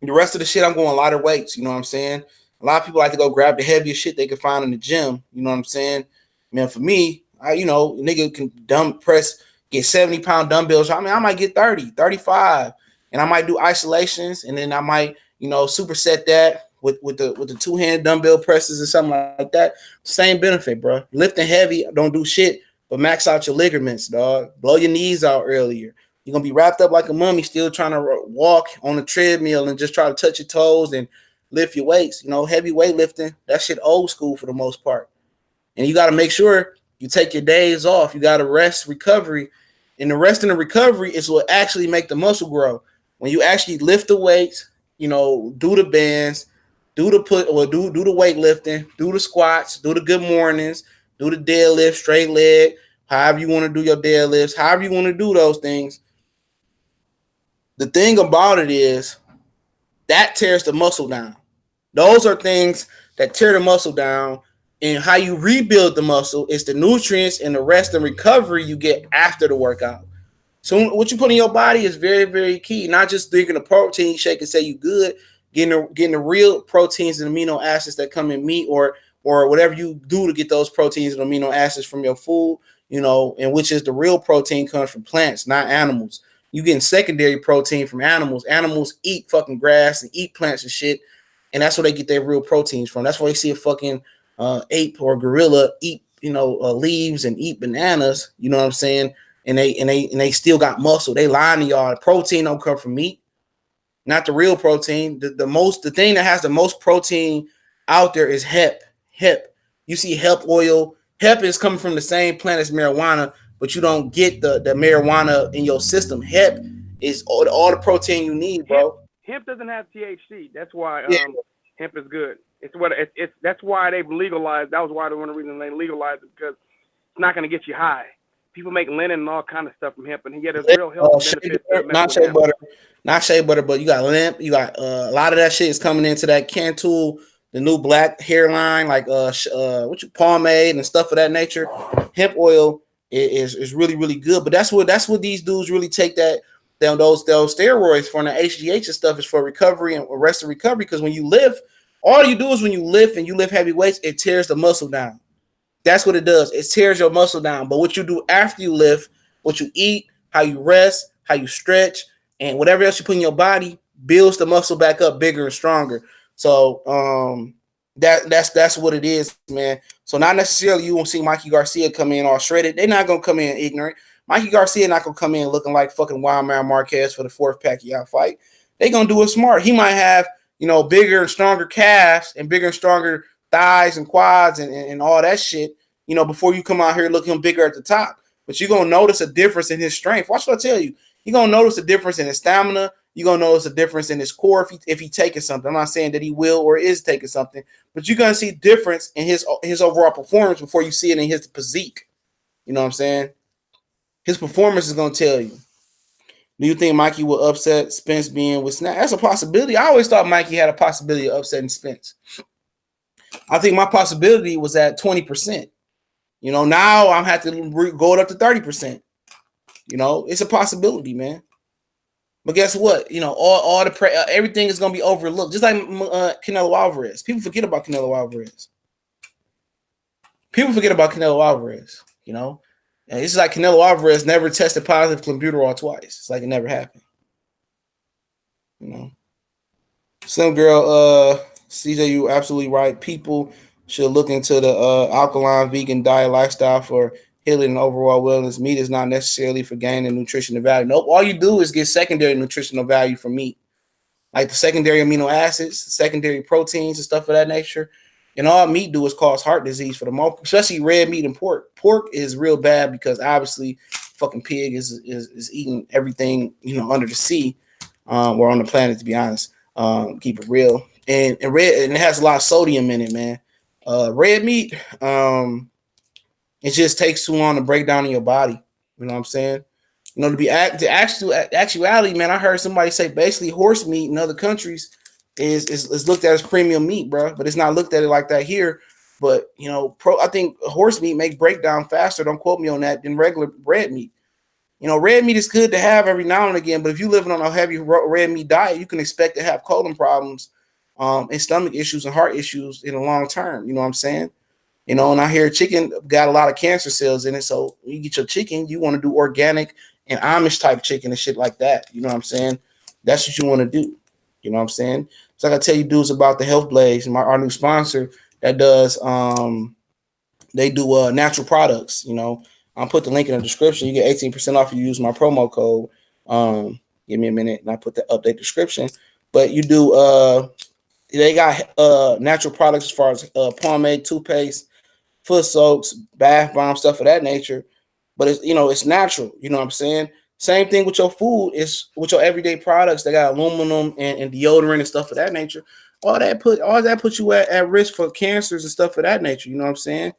The rest of the shit, I'm going lighter weights. You know what I'm saying? A lot of people like to go grab the heaviest shit they can find in the gym. You know what I'm saying? Man, for me, nigga can dumb press, get 70-pound dumbbells. I mean, I might get 30, 35, and I might do isolations, and then I might, superset that with the two-hand dumbbell presses or something like that. Same benefit, bro. Lifting heavy, don't do shit, but max out your ligaments, dog. Blow your knees out earlier. You're gonna be wrapped up like a mummy, still trying to walk on the treadmill and just try to touch your toes and lift your weights. Heavy weightlifting, that shit old school for the most part. And you got to make sure you take your days off. You got to rest, recovery. And the rest and the recovery is what actually make the muscle grow. When you actually lift the weights, you know, do the bands, do the weightlifting, do the squats, do the good mornings, do the deadlift, straight leg, however you want to do your deadlifts, however you want to do those things. The thing about it is that tears the muscle down. Those are things that tear the muscle down. And how you rebuild the muscle is the nutrients and the rest and recovery you get after the workout. So what you put in your body is very, very key. Not just drinking a protein shake and say you good, getting the real proteins and amino acids that come in meat or whatever you do to get those proteins and amino acids from your food, you know, and which is the real protein comes from plants, not animals. You getting secondary protein from animals. Animals eat fucking grass and eat plants and shit, and that's where they get their real proteins from. That's why you see a fucking ape or gorilla eat, you know, leaves and eat bananas. You know what I'm saying? And they still got muscle. They lying to y'all. Protein don't come from meat, not the real protein. The thing that has the most protein out there is hemp. You see hemp oil. Hemp is coming from the same plant as marijuana, but you don't get the marijuana in your system. Hemp is all the protein you need, bro. Hemp doesn't have THC. That's why Yeah. hemp is good. That's why they've legalized. That was one of the reasons they legalized it, because it's not going to get you high. People make linen and all kind of stuff from hemp, and yet there's real health benefits. Not shea butter, but you got lamp. You got a lot of that shit is coming into that Cantul, the new black hairline, like pomade and stuff of that nature. Hemp oil is really, really good. But that's what these dudes really take those steroids for, and the HGH and stuff is for recovery and rest and recovery. Because when you lift, all you do is when you lift and you lift heavy weights, it tears the muscle down. That's what it does. It tears your muscle down. But what you do after you lift, what you eat, how you rest, how you stretch, and whatever else you put in your body builds the muscle back up bigger and stronger. So that's what it is, man. So not necessarily you won't see Mikey Garcia come in all shredded. They're not gonna come in ignorant. Mikey Garcia not gonna come in looking like fucking Wild Man Marquez for the 4th Pacquiao fight. They gonna do it smart. He might have, you know, bigger and stronger calves and bigger and stronger thighs and quads and all that shit, you know, before you come out here looking bigger at the top. But you're going to notice a difference in his strength. Watch what I tell you. You're going to notice a difference in his stamina. You're going to notice a difference in his core if he taking something. I'm not saying that he will or is taking something, but you're going to see difference in his overall performance before you see it in his physique. You know what I'm saying? His performance is going to tell you. Do you think Mikey will upset Spence being with SNAC? That's a possibility. I always thought Mikey had a possibility of upsetting Spence. I think my possibility was at 20%. You know, now I'm have to go it up to 30%. You know, it's a possibility, man. But guess what? You know, all the everything is gonna be overlooked, just like Canelo Alvarez. People forget about Canelo Alvarez. You know, and it's like Canelo Alvarez never tested positive for clenbuterol twice. It's like it never happened. You know, some girl, CJ, you absolutely right. People should look into the alkaline vegan diet lifestyle for healing and overall wellness. Meat is not necessarily for gaining nutritional value. Nope. All you do is get secondary nutritional value from meat, like the secondary amino acids, secondary proteins, and stuff of that nature. And all meat do is cause heart disease for the most, especially red meat and pork. Pork is real bad because obviously fucking pig is eating everything, you know, under the sea. We're on the planet, to be honest. Keep it real. And it has a lot of sodium in it, man. Red meat, it just takes too long to break down in your body. You know what I'm saying? You know, the actuality, man, I heard somebody say basically horse meat in other countries is looked at as premium meat, bro. But it's not looked at it like that here. But, you know, I think horse meat make breakdown faster, don't quote me on that, than regular red meat. You know, red meat is good to have every now and again, but if you're living on a heavy red meat diet, you can expect to have colon problems and stomach issues and heart issues in the long term. You know what I'm saying? You know, and I hear chicken got a lot of cancer cells in it. So when you get your chicken, you want to do organic and Amish type chicken and shit like that. You know what I'm saying? That's what you want to do. You know what I'm saying? So I gotta tell you dudes about the Health Blades, our new sponsor that does they do natural products. You know, I'll put the link in the description. You get 18% off if you use my promo code. Give me a minute and I put the update description. But you do they got natural products as far as pomade, toothpaste, foot soaks, bath bombs, stuff of that nature. But it's, you know, it's natural. You know what I'm saying? Same thing with your food, is with your everyday products. They got aluminum and deodorant and stuff of that nature. All that puts you at risk for cancers and stuff of that nature. You know what I'm saying?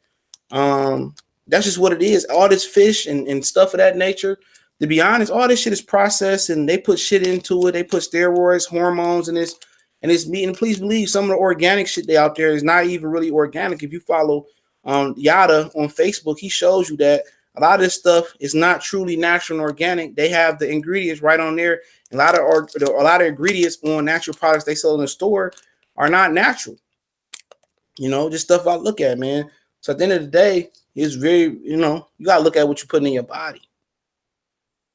That's just what it is. All this fish and stuff of that nature. To be honest, all this shit is processed and they put shit into it. They put steroids, hormones in this and it's meat. And please believe some of the organic shit they out there is not even really organic. If you follow Yada on Facebook, he shows you that a lot of this stuff is not truly natural and organic. They have the ingredients right on there. A lot of ingredients on natural products they sell in the store are not natural. You know, just stuff I look at, man. So at the end of the day, it's very, you know, you gotta look at what you're putting in your body.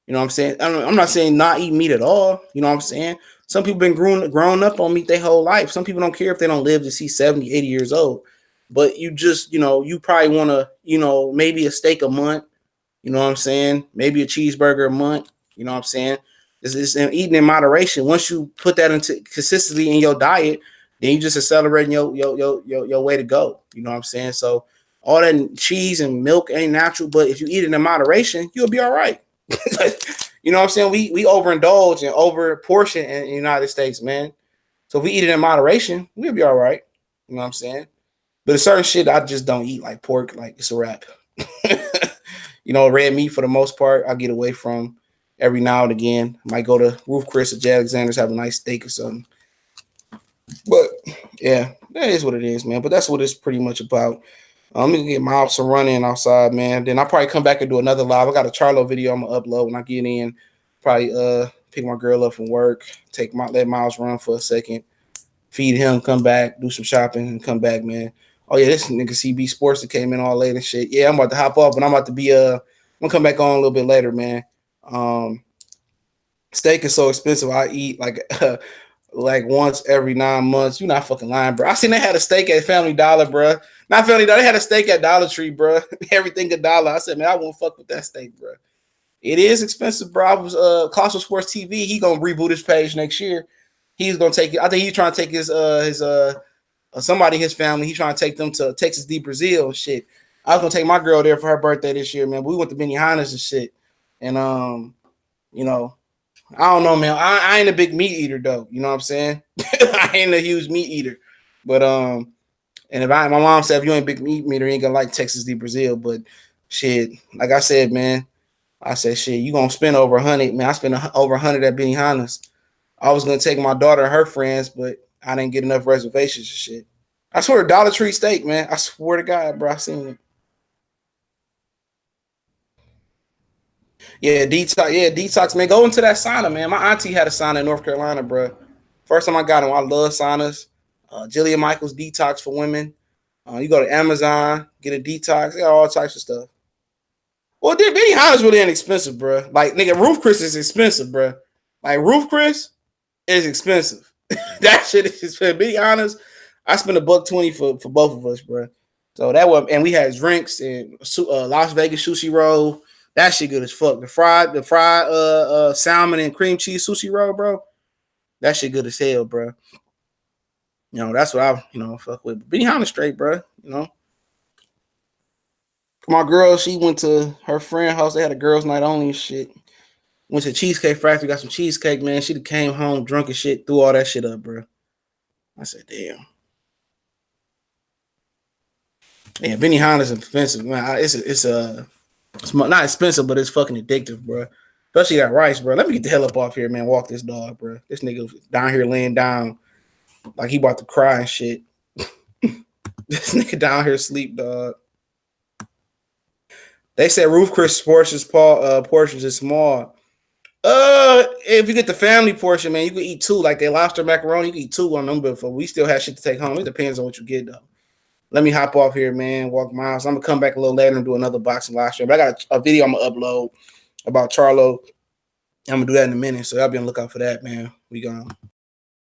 You know what I'm saying? I'm not saying not eat meat at all. You know what I'm saying? Some people been grown up on meat their whole life. Some people don't care if they don't live to see 70, 80 years old. But you just, you know, you probably want to, you know, maybe a steak a month. You know what I'm saying? Maybe a cheeseburger a month. You know what I'm saying? It's eating in moderation. Once you put that into consistency in your diet, then you just accelerating your way to go. You know what I'm saying? So all that cheese and milk ain't natural, but if you eat it in moderation, you'll be all right. You know what I'm saying? We overindulge and over portion in the United States, man. So if we eat it in moderation, we'll be all right. You know what I'm saying? But a certain shit I just don't eat, like pork, like it's a wrap. You know, red meat for the most part, I get away from every now and again. Might go to Roof Chris or J. Alexander's, have a nice steak or something. But yeah, that is what it is, man. But that's what it's pretty much about. I'm gonna get Miles some running outside, man. Then I'll probably come back and do another live. I got a Charlo video I'm gonna upload when I get in. Probably pick my girl up from work, let Miles run for a second, feed him, come back, do some shopping, and come back, man. Oh yeah, this nigga CB Sports that came in all late and shit. Yeah, I'm about to hop off, but I'm about to be I'm gonna come back on a little bit later, man. Steak is so expensive. I eat like once every 9 months. You're not fucking lying, bro. I seen they had a steak at Family Dollar, bro. Not Family Dollar. They had a steak at Dollar Tree, bro. Everything $1. I said, man, I won't fuck with that steak, bro. It is expensive, bro. I was Costco Sports TV. He gonna reboot his page next year. He's gonna take it. I think he's trying to take his somebody in his family. He's trying to take them to Texas de Brazil and shit. I was gonna take my girl there for her birthday this year, man. We went to Benihana's and shit. And you know, I don't know, man. I ain't a big meat eater though. You know what I'm saying? I ain't a huge meat eater. But and if my mom said if you ain't a big meat eater, you ain't gonna like Texas de Brazil. But shit, like I said, man, I said shit, you gonna spend over 100, man. I spent over 100 at Benihana's. I was gonna take my daughter and her friends, but I didn't get enough reservations and shit. I swear, Dollar Tree steak, man. I swear to God, bro, I seen it. Yeah, detox, man. Go into that sauna, man. My auntie had a sauna in North Carolina, bro. First time I got him, I love saunas. Jillian Michaels detox for women. You go to Amazon, get a detox. They got all types of stuff. Well, Benihana's really inexpensive, bro. Like, nigga, Roof Chris is expensive, bro. Like, Roof Chris is expensive. That shit is expensive. Benihana's, I spent $120 for both of us, bro. So that was, and we had drinks and Las Vegas sushi roll. That shit good as fuck. The fried salmon and cream cheese sushi roll, bro. That shit good as hell, bro. You know, that's what I, fuck with. Benihana straight, bro. You know. My girl, she went to her friend's house. They had a girls' night only and shit. Went to Cheesecake Factory, got some cheesecake, man. She came home drunk and shit, threw all that shit up, bro. I said, damn. Yeah, Benihana's expensive, man. It's not expensive, but it's fucking addictive, bro. Especially that rice, bro. Let me get the hell up off here, man. Walk this dog, bro. This nigga down here laying down like he about to cry and shit. This nigga down here asleep, dog. They said Roof Chris portions is small. If you get the family portion, man, you can eat two. Like they lobster macaroni, you can eat two on them, but we still have shit to take home. It depends on what you get, though. Let me hop off here, man. Walk miles. I'm gonna come back a little later and do another boxing live stream. But I got a video I'm gonna upload about Charlo. I'm gonna do that in a minute, so y'all be on the lookout for that, man. We gone.